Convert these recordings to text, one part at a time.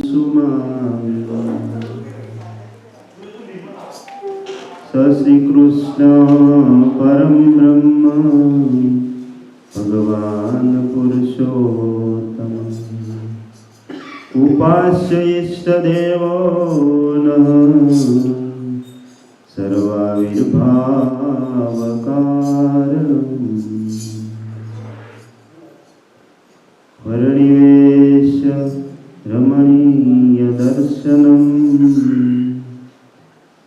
સુમાંગમ શ્રી કૃષ્ણ પરમ બ્રહ્મ ભગવાન પુરુષોત્તમ ઉપાસ્ય ઇષ્ટદેવો નઃ સર્વાવિર્ભાવકારણ વર્ણિવેશ રમણીય દર્શનમ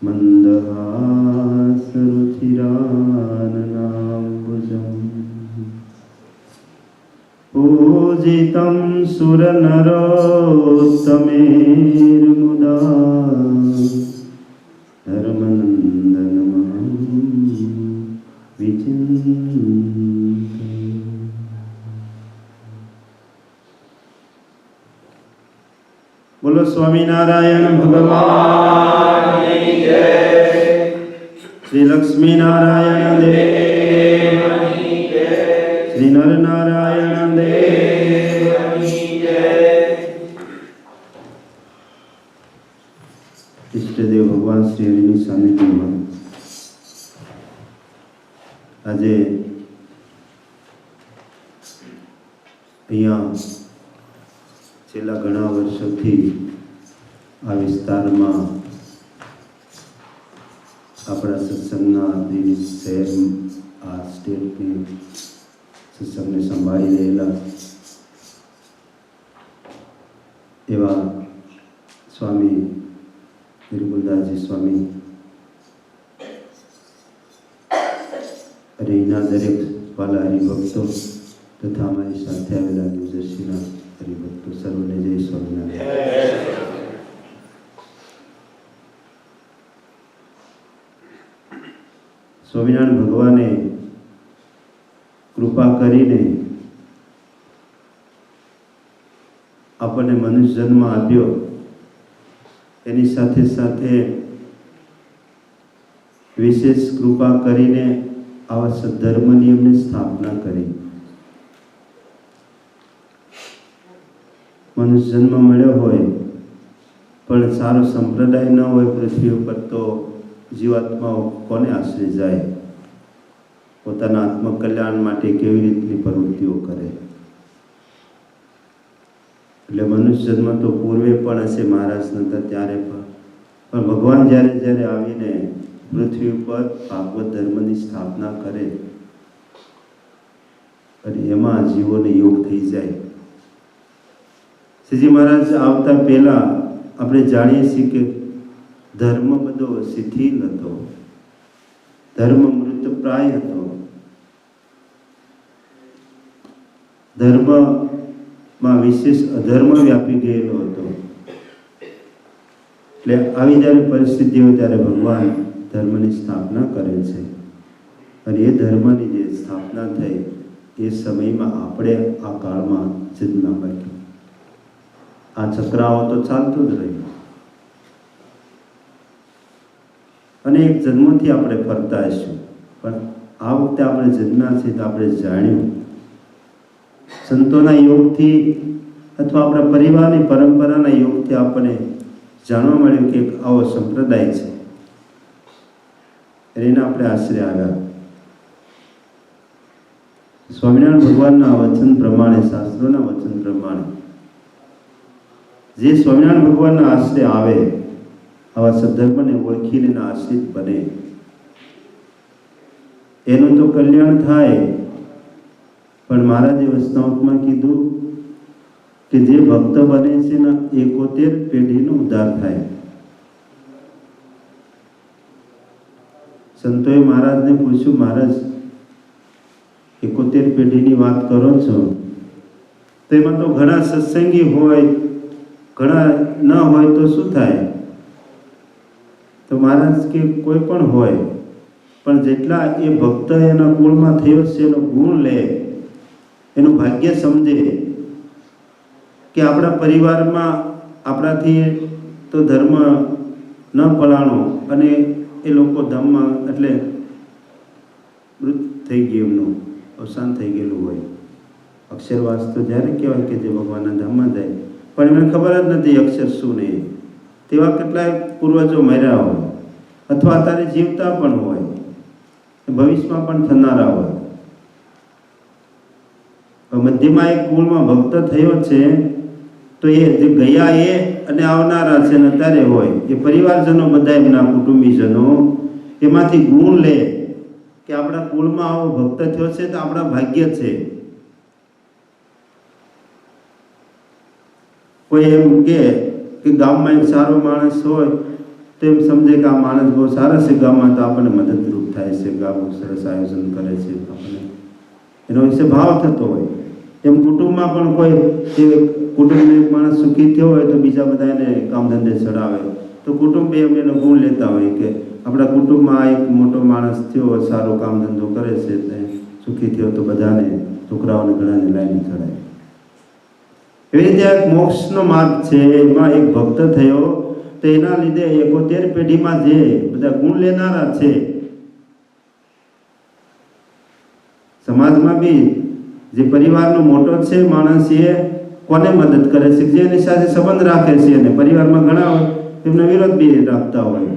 મંદહાસરુચિરાનનાંબુજમ પૂજિतं સુરનરોત્તમેર્મુદા ધર્મનંદનમહં વિચિંતયે. બોલો સ્વામિનારાયણ ભગવાનની જય. શ્રી લક્ષ્મીનારાયણ દેવની જય. શ્રી નરનારાયણ દેવની જય. ઈષ્ટદેવ ભગવાન શ્રી હરિની સાનિધ્યમાં આજે અહીંયા છેલ્લા ઘણા વર્ષોથી આ વિસ્તારમાં આપણા સત્સંગના શહેર આ સ્ટેટની સત્સંગને સંભાળી રહેલા એવા સ્વામી નિર્મલદાસજી સ્વામી અને એના દરેક વાલા હરિભક્તો તથા અમારી સાથે આવેલા ન્યૂઝર્સીના હરિભક્તો સર્વને જય સ્વામિનારાયણ. સ્વામિનારાયણ ભગવાને કૃપા કરીને આપણને મનુષ્ય જન્મ આપ્યો. એની સાથે સાથે વિશેષ કૃપા કરીને આવા સદ્ધર્મની એમને સ્થાપના કરી. મનુષ્ય જન્મ મળ્યો હોય પણ સારો સંપ્રદાય ન હોય પૃથ્વી ઉપર તો જીવાત્માઓ કોને આશરે જાય? પોતાના આત્મકલ્યાણ માટે કેવી રીતની પ્રવૃત્તિઓ કરે? એટલે મનુષ્ય જન્મ તો પૂર્વે પણ હશે, મહારાજ નતા ત્યારે પણ ભગવાન જ્યારે જ્યારે આવીને પૃથ્વી ઉપર ભાગવત ધર્મની સ્થાપના કરે અને એમાં જીવોને યોગ થઈ જાય. શ્રીજી મહારાજ આવતા પહેલા આપણે જાણીએ છીએ કે ધર્મ બધો શિથિલ હતો, ધર્મ મૃતપ્રાય હતો, ધર્મમાં વિશેષ અધર્મ વ્યાપી ગયેલો હતો. એટલે આવી જ્યારે પરિસ્થિતિ હોય ત્યારે ભગવાન ધર્મની સ્થાપના કરે છે અને એ ધર્મની જે સ્થાપના થઈ એ સમયમાં આપણે આ કાળમાં જન્મ મળ્યો. આ ચક્રાઓ તો ચાલતું જ રહ્યું અને એક જન્મથી આપણે ફરતા હશું, પણ આ વખતે આપણે જન્મ્યા છીએ તો આપણે જાણ્યું સંતોના યોગથી અથવા આપણા પરિવારની પરંપરાના યોગથી આપણને જાણવા મળ્યું કે એક આવો સંપ્રદાય છે. એના આપણે આશરે આવ્યા. સ્વામિનારાયણ ભગવાનના વચન પ્રમાણે, શાસ્ત્રોના વચન પ્રમાણે જે સ્વામિનારાયણ ભગવાનના આશરે આવે, આવા સદ્ધર્મને ઓળખીને આશ્રિત બને, એનું તો કલ્યાણ થાય. પણ મહારાજે વચનામૃતમાં કીધું કે જે ભક્ત બને છે ને 71 પેઢીનો ઉદ્ધાર થાય. સંતોએ મહારાજને પૂછ્યું, મહારાજ 71 પેઢીની વાત કરો છો તો એમાં તો ઘણા સત્સંગી હોય, ઘણા ન હોય તો શું થાય? તો મહારાજ કે કોઈ પણ હોય પણ જેટલા એ ભક્ત એના કુળમાં થયો છે એનો ગુણ લે, એનું ભાગ્ય સમજે કે આપણા પરિવારમાં આપણાથી તો ધર્મ ન પલાણો અને એ લોકો ધામમાં એટલે મૃત થઈ ગયું, એમનું અવસાન થઈ ગયેલું હોય. અક્ષરવાસ તો જ્યારે કહેવાય કે જે ભગવાનના ધામમાં જાય પણ એમને ખબર જ નથી અક્ષર શું નહીં. તેવા કેટલાય પૂર્વજો મર્યા હોય અથવા અત્યારે જીવતા પણ હોય, ભવિષ્યમાં પણ થનારા હોય. મધ્યમાં એક કુળમાં ભક્ત થયો છે, તો એ જે ગયા એ અને આવનારા છે ને અત્યારે હોય એ પરિવારજનો, બધા એમના કુટુંબીજનો એમાંથી ગુણ લે કે આપણા કુળમાં આવો ભક્ત થયો છે તો આપણા ભાગ્ય છે. કોઈ એમ કે ગામમાં એક સારો માણસ હોય તો એમ સમજે કે આ માણસ બહુ સારા છે ગામમાં, તો આપણને મદદરૂપ થાય છે, ગામ સરસ આયોજન કરે છે, આપણને એનો વિશે ભાવ થતો હોય. એમ કુટુંબમાં પણ કોઈ કુટુંબનો એક માણસ સુખી થયો હોય તો બીજા બધા એને કામ ધંધે ચડાવે, તો કુટુંબ એમ એનો ગુણ લેતા હોય કે આપણા કુટુંબમાં એક મોટો માણસ થયો, સારો કામ ધંધો કરે છે, સુખી થયો, તો બધાને છોકરાઓને ઘણાને લાઈન ચડાય. એવી રીતે એક મોક્ષનો માર્ગ છે, એમાં એક ભક્ત થયો તો એના લીધે 71 પેઢીમાં જે બધા ગુણ લેનારા છે, સમાજમાં બી જે પરિવારનો મોટો છે માણસ, એ કોને મદદ કરે છે? જેની સાથે સંબંધ રાખે છે અને પરિવારમાં ઘણા હોય એમનો વિરોધ બી રાખતા હોય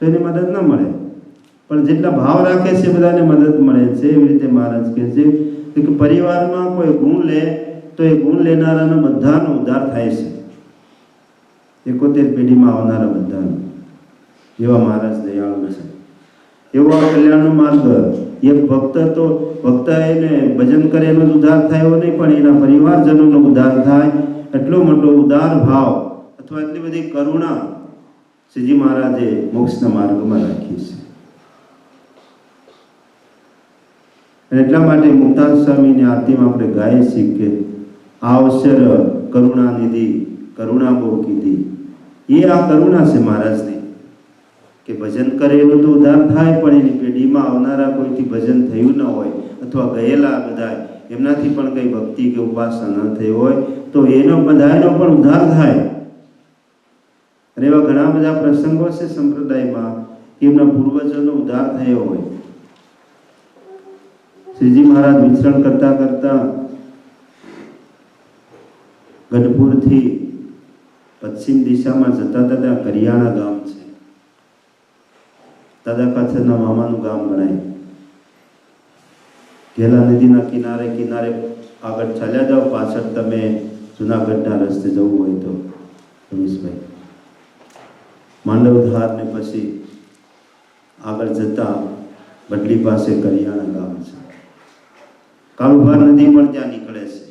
તો એની મદદ ન મળે, પણ જેટલા ભાવ રાખે છે બધાને મદદ મળે છે. એવી રીતે મહારાજ કહે છે કે પરિવારમાં કોઈ ગુણ લે તો એ ગુણ લેનારાનો બધાનો ઉદ્ધાર થાય છે, 71 પેઢીમાં આવનારા બધાનો. એવા મહારાજ દયાળુ છે. એવો આ કલ્યાણનો માર્ગ. એક ભક્ત તો ભક્ત એને ભજન કરે એનો જ ઉદ્ધાર થાય એવો નહીં, પણ એના પરિવારજનોનો ઉદ્ધાર થાય. એટલો મોટો ઉદાર ભાવ અથવા એટલી બધી કરુણા શ્રીજી મહારાજે મોક્ષના માર્ગમાં રાખી છે. અને એટલા માટે મુક્તાન સ્વામીની આરતીમાં આપણે ગાઈએ છીએ કે આવસર કરુણા નિધિ, કરુણા બહુ કીધી. એ આ કરુણા છે મહારાજની કે ભજન કરે એનું તો ઉદ્ધાર થાય, પણ એની પેઢીમાં આવનારા કોઈથી ભજન થયું ન હોય અથવા ગયેલા બધા એમનાથી પણ કંઈ ભક્તિ કે ઉપાસના ન થઈ હોય તો એનો બધાનો પણ ઉદ્ધાર થાય. અને એવા ઘણા બધા પ્રસંગો છે સંપ્રદાયમાં કે એમના પૂર્વજોનો ઉદ્ધાર થયો હોય. શ્રીજી મહારાજ વિચરણ કરતા કરતા ગઢપુરથી પશ્ચિમ દિશામાં જતા હતા. ત્યાં કરિયાણા ગામ છે, દાદા પાછળના મામાનું ગામ ગણાય. ઘેલા નદીના કિનારે કિનારે આગળ ચાલ્યા જાઓ, પાછળ તમે જુનાગઢના રસ્તે જવું હોય તો રમેશભાઈ માંડવધાર ને પછી આગળ જતા બદલી પાસે કરિયાણા ગામ છે. કાળુભાર નદી પણ ત્યાં નીકળે છે.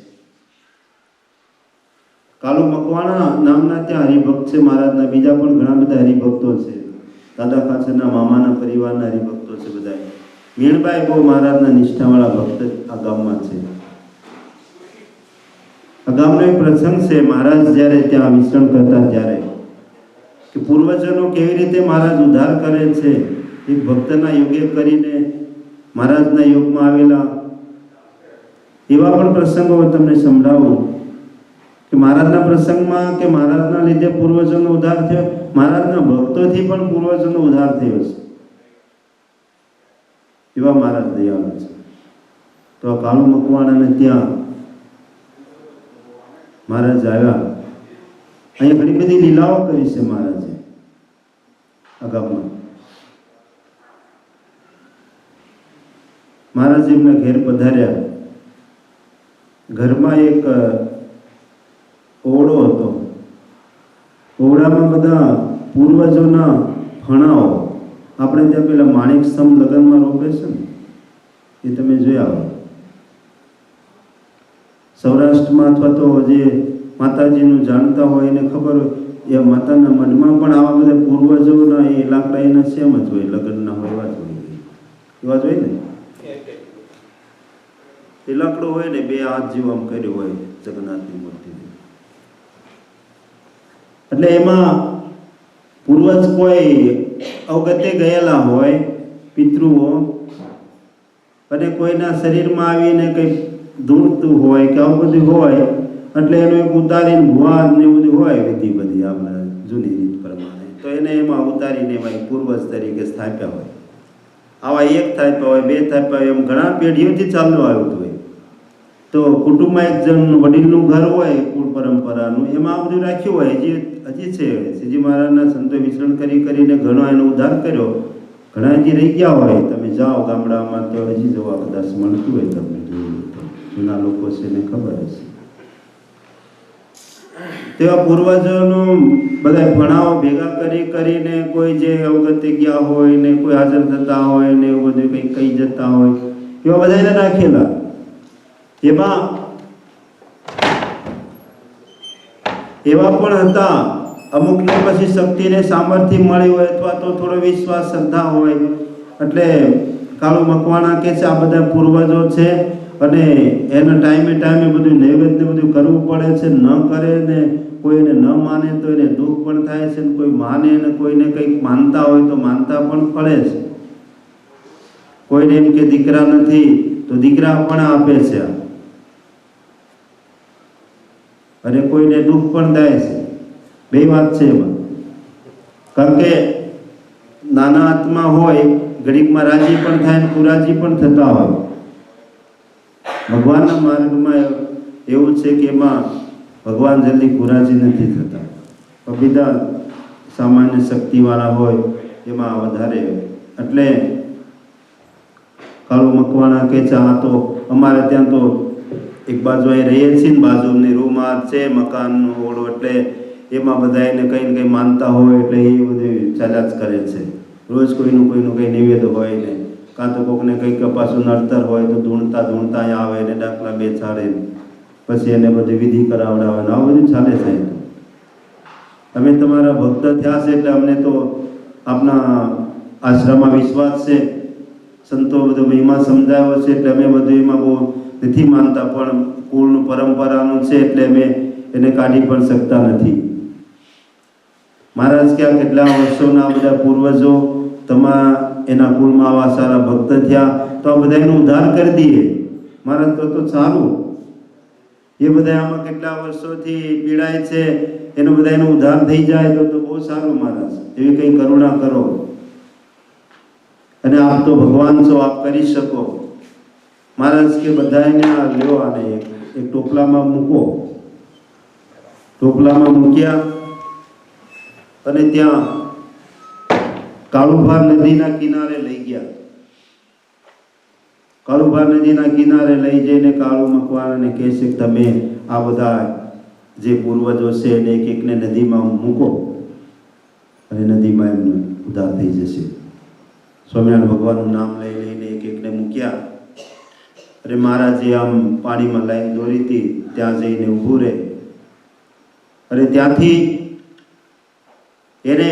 કાળુ મકવાણા નામના ત્યાં હરિભક્ત છે મહારાજના. બીજા પણ ઘણા બધા હરિભક્તો છે. દાદા ખાચરના મામાના પરિવારના હરિભક્તો છે બધા. મીણબાઈ બહુ મહારાજના નિષ્ઠાવાળા ભક્ત આ ગામમાં છે. આ ગામનો એક પ્રસંગ છે. મહારાજ જ્યારે ત્યાં વિચરણ કરતા ત્યારે કે પૂર્વજનો કેવી રીતે મહારાજ ઉદ્ધાર કરે છે, એક ભક્તના યોગે કરીને મહારાજના યોગમાં આવેલા એવા પણ પ્રસંગો તમને સંભળાવું કે મહારાજના પ્રસંગમાં કે મહારાજના લીધે પૂર્વજોનો ઉદ્ધાર થયો, મહારાજના ભક્તોથી પણ પૂર્વજોનો ઉદ્ધાર થયો છે. એવા મહારાજ દયાળુ છે. તો આ કાળુ મકવાણાને ત્યાં મહારાજ આવ્યા. અહીંયા ઘણી બધી લીલાઓ કરી છે મહારાજે આ ગામમાં. મહારાજ એમના ઘેર પધાર્યા. ઘરમાં એક ઓરડો હતો. ઓરડામાં બધા પૂર્વજોના ફણાઓ, આપણે ત્યાં પેલા માણેક સ્તંભ લગ્નમાં રોપે છે ને, એ તમે જોયા હોય. સૌરાષ્ટ્રમાં અથવા તો જે માતાજીનું જાણતા હોય એને ખબર હોય, એ માતાના મઢમાં પણ આવા બધા પૂર્વજોના એ લાકડા એના સેમ જ હોય, લગ્નના હોય એવા જ હોય. એવા જ હોય ને, એ લાકડો હોય ને, બે હાથ જેવું આમ કર્યું હોય જગન્નાથની મૂર્તિ. એટલે એમાં પૂર્વજ કોઈ અવગતે ગયેલા હોય પિતૃઓ, અને કોઈના શરીરમાં આવીને કંઈ ધૂળતું હોય કે આવું બધું હોય, એટલે એનું એક ઉતારીને ભુવા ને બધું હોય વિધિ બધી આપણે જૂની રીત પ્રમાણે, તો એને એમાં ઉતારીને એમાં પૂર્વજ તરીકે સ્થાપ્યા હોય. આવા એક થાપ્યા હોય, બે થાપ્યા હોય, એમ ઘણા પેઢીઓથી ચાલુ આવ્યું હોય. તો કુટુંબમાં એક જણ વડીલનું ઘર હોય કુળ પરંપરાનું, એમાં આ બધું રાખ્યું હોય. હજી છે શ્રીજી મહારાજના સંતો વિચરણ કરીને ઘણો એનો ઉદ્ધાર કર્યો. ઘણા હજી રહી ગયા હોય, તમે જાઓ ગામડામાં તો હજી જવા કદાચ મળતું હોય. તમને જોયું જૂના લોકો છે એને ખબર હશે. તેવા પૂર્વજોનું બધા ભણાવો ભેગા કરીને કોઈ જે અવગતિ ગયા હોય ને કોઈ હાજર થતા હોય ને એવું બધું કંઈ કહી જતા હોય, એવા બધાને રાખેલા. એમાં એવા પણ હતા અમુકને પછી શક્તિને સામર્થ્ય મળી હોય અથવા તો થોડો વિશ્વાસ શ્રદ્ધા હોય, એટલે કાળુ મકવાણા કે છે આ બધા પૂર્વજો છે અને એના ટાઈમે બધું નૈવેદ્ય બધું કરવું પડે છે. ન કરે ને કોઈને ન માને તો એને દુઃખ પણ થાય છે, ને કોઈ માને ને કોઈને કંઈક માનતા હોય તો માનતા પણ ફળે છે. કોઈને એમ કે દીકરા નથી તો દીકરા પણ આપે છે, અને કોઈને દુઃખ પણ થાય છે. બે વાત છે એમાં. કારણ કે નાના આત્મા હોય ઘડીકમાં રાજી પણ થાય ને કુરાજી પણ થતા હોય. ભગવાનના માર્ગમાં એવું છે કે એમાં ભગવાન જલ્દી કુરાજી નથી થતા. બીજા સામાન્ય શક્તિવાળા હોય એમાં વધારે. એટલે કાળુ મકવાણા કે છે આ તો અમારે ત્યાં તો એક બાજુ અહીં રહીએ છીએ ને બાજુની રૂમમાં છે મકાનનું ઓળો, એટલે એમાં બધા એને કંઈ ને કંઈ માનતા હોય એટલે એ બધું ચાલ્યા જ કરે છે. રોજ કોઈનું કંઈ નિવેદ હોય ને, કાં તો કોકને કંઈક પાછું નડતર હોય તો ધૂણતા અહીંયા આવે ને દાખલા બેસાડે, પછી એને બધી વિધિ કરાવડાવે ને આવું બધું ચાલે છે. અમે તમારા ભક્ત થયા છે એટલે અમને તો આપના આશ્રમમાં વિશ્વાસ છે, સંતો બધો મહિમા સમજાવ્યો છે એટલે અમે બધું એમાં બહુ નથી માનતા, પણ કુળનું પરંપરાનું છે એટલે અમે એને કાઢી પણ શકતા નથી. મહારાજ ક્યાં કેટલા વર્ષોના બધા પૂર્વજો એના કુળમાં આવા સારા ભક્ત થયા તો આ બધા એનો ઉદ્ધાર કરી દઈએ. મહારાજ તો સારું, એ બધા આમાં કેટલા વર્ષોથી પીડાય છે એનો બધા એનો ઉદ્ધાર થઈ જાય તો બહુ સારું. મહારાજ એવી કંઈ કરુણા કરો, અને આપ તો ભગવાન છો, આપ કરી શકો. મહારાજ કે બધાને આ લ્યો આને એક ટોપલામાં મૂકો. ટોપલામાં મૂક્યા અને ત્યાં કાળુભાર નદીના કિનારે લઈ ગયા. કાળુભાર નદીના કિનારે લઈ જઈને કાળુ મકવાણાને કહે છે કે તમે આ બધા જે પૂર્વજો છે એને એક એકને નદીમાં મૂકો અને નદીમાં એમનો ઉદ્ધાર થઈ જશે. સ્વામિનારાયણ ભગવાનનું નામ લઈને એક એકને મૂક્યા. અને મહારાજે આમ પાણીમાં લાઈન દોરી હતી, ત્યાં જઈને ઊભું રહે અને ત્યાંથી એને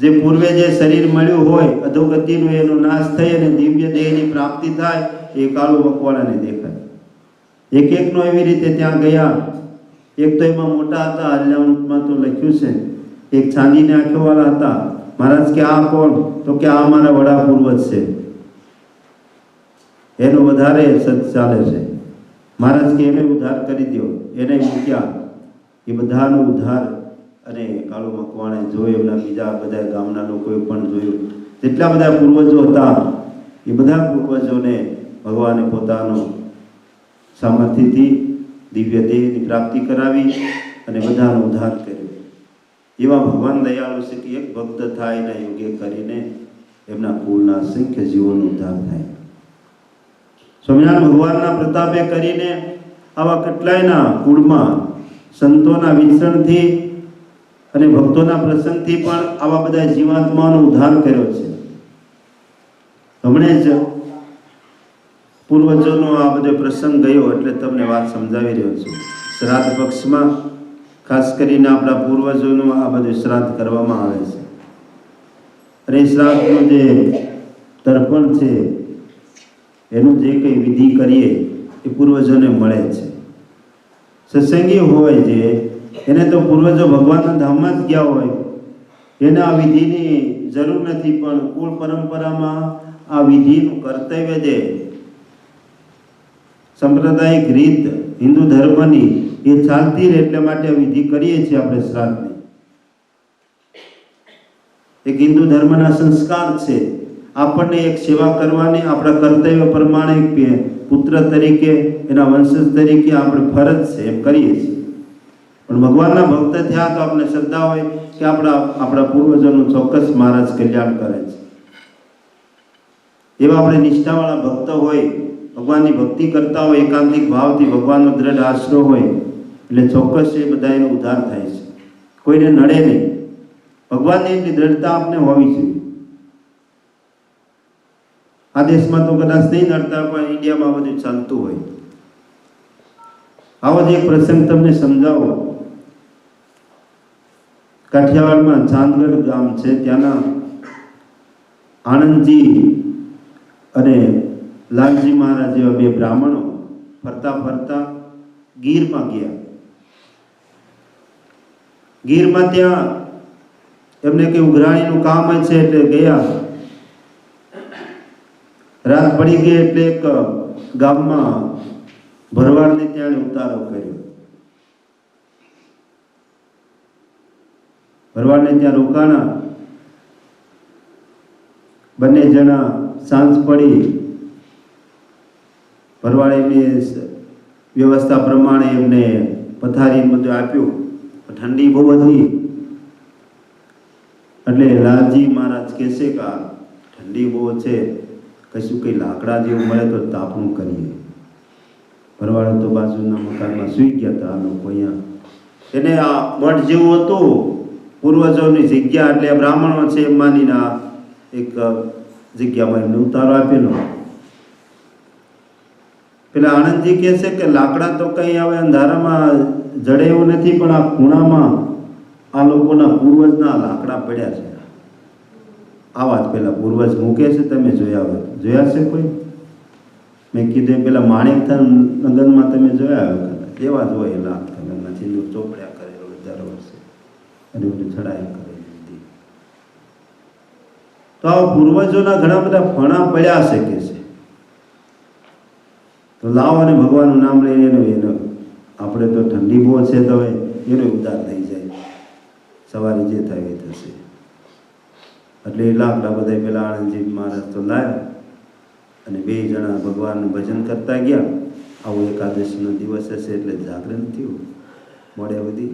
જે પૂર્વે જે શરીર મળ્યું હોય અધોગતિનું એનો નાશ થઈ અને દિવ્ય દેહની પ્રાપ્તિ થાય એ કાળુ મકવાણાને દેખાય. એક એકનો એવી રીતે ત્યાં ગયા. એક તો એમાં મોટા હતા, હરિનામમાં તો લખ્યું છે, એક ચાંદીની આંખોવાળા હતા. મહારાજ કે આ કોણ? તો કે આ અમારા વડા પૂર્વજ છે, એનો વધારે સત ચાલે છે. મહારાજ કે એને ઉદ્ધાર કરી દો. એને મૂક્યા. એ બધાનો ઉદ્ધાર અને કાળુ મકવાણે જોયું, એમના બીજા બધા ગામના લોકોએ પણ જોયું. જેટલા બધા પૂર્વજો હતા એ બધા પૂર્વજોને ભગવાને પોતાનો સામર્થ્યથી દિવ્ય દેહની પ્રાપ્તિ કરાવી અને બધાનો ઉદ્ધાર કર્યો. એવા ભગવાન દયાળુ છે કે એક ભક્ત થાય એના યોગ્ય કરીને એમના કુળના અસંખ્ય જીવોનો ઉદ્ધાર થાય. સ્વામિનારાયણ ભગવાનના પ્રતાપે કરીને આવા કેટલાયના કુળમાં સંતોના વિચરણથી અને ભક્તોના પ્રસંગથી પણ આવા બધા જીવાત્માનો ઉદ્ધાર કર્યો છે. હમણે જ પૂર્વજોનો આ બધો પ્રસંગ ગયો એટલે તમને વાત સમજાવી રહ્યો છું. શ્રાદ્ધ પક્ષમાં ખાસ કરીને આપણા પૂર્વજોનું આ બધું શ્રાદ્ધ કરવામાં આવે છે. અને શ્રાદ્ધનું જે તર્પણ છે એનું જે કંઈ વિધિ કરીએ એ પૂર્વજોને મળે છે. સત્સંગી હોય જે એને તો પૂર્વજો ભગવાનના ધામમાં જ ગયા હોય, એને આ વિધિની જરૂર નથી. પણ કુળ પરંપરામાં આ વિધિનું કર્તવ્ય જે સંપ્રદાયિક રીત હિન્દુ ધર્મની એ ચાલતી રહે એટલા માટે આ વિધિ કરીએ છીએ આપણે શ્રાદ્ધની. એક હિન્દુ ધર્મના સંસ્કાર છે. આપણને એક સેવા કરવાની આપણા કર્તવ્ય પ્રમાણે એક પુત્ર તરીકે, એના વંશજ તરીકે આપણે ફરજ છે એમ કરીએ છીએ. પણ ભગવાનના ભક્ત થયા તો આપણે શ્રદ્ધા હોય કે આપણા પૂર્વજોનું ચોક્કસ મહારાજ કલ્યાણ કરે છે. એવા આપણે નિષ્ઠાવાળા ભક્ત હોય, ભગવાનની ભક્તિ કરતા હોય, એકાંતિક ભાવથી ભગવાનનો દ્રઢ આશરો હોય, એટલે ચોક્કસ એ બધા એનો ઉદ્ધાર થાય છે. કોઈને નડે નહીં. ભગવાનની એટલી દ્રઢતા આપણે હોવી જોઈએ. આ દેશમાં તો કદાચ નહીં નડતા, પણ ઇન્ડિયામાં બધું ચાલતું હોય. આવો જ એક પ્રસંગ તમને સમજાવો. કાઠિયાવાડમાં ચાંદગઢ ગામ છે, ત્યાંના આનંદજી અને લાલજી મહારાજ જેવા બે બ્રાહ્મણો ફરતા ફરતા ગીરમાં ગયા. ગીરમાં ત્યાં એમને કે ઉઘરાણીનું કામ છે એટલે ગયા. રાત પડી ગઈ એટલે એક ગામમાં ભરવાડને ત્યાં ઉતારો કર્યો. ભરવાડને ત્યાં રોકાણા. બંને જણા સાંજ પડી, ભરવાડેની વ્યવસ્થા પ્રમાણે એમને પથારી બધું આપ્યું. ઠંડી બહુ હતી એટલે લાલજી મહારાજ કહેશે કે ઠંડી બહુ છે, કશું કંઈ લાકડા જેવું મળે તો તાપણું કરીએ. ભરવાડે તો બાજુના મકાનમાં સૂઈ ગયા હતા. આ લોકો અહીંયા એને આ મઠ જેવું હતું, પૂર્વજોની જગ્યા, એટલે બ્રાહ્મણો છે એમ માનીને એક જગ્યામાં એમને ઉતારો આપેલો. પેલા આનંદજી કહે છે કે લાકડા તો કંઈ હવે અંધારામાં જડે એવું નથી, પણ આ ખૂણામાં આ લોકોના પૂર્વજના લાકડા પડ્યા છે. આવા જ પેલા પૂર્વજ મૂકે છે, તમે જોયા છે કોઈ? મેં કીધું પેલા માણેકથા નગરમાં તમે જોયા હોય, એવા જ હોય લાગતા નગરના સિંદૂર ચોપડ્યા કરેલો દર વર્ષે અને બધું ચડાયા કરેલી. તો આવા પૂર્વજોના ઘણા બધા ફણા પડ્યા છે કે છે. તો લાવો અને ભગવાનનું નામ લઈને એનો આપણે તો ઠંડી બહુ છે તો હવે એનો ઉદ્ધાર થઈ જાય. સવારે જે થાય એ થશે. એટલે એ લાકડા બધા પેલા આનંદજી મહારાજ તો લાવ્યા અને બે જણા ભગવાનનું ભજન કરતા ગયા. આવો એકાદશીનો દિવસ હશે એટલે જાગરણ થયું મોડે સુધી.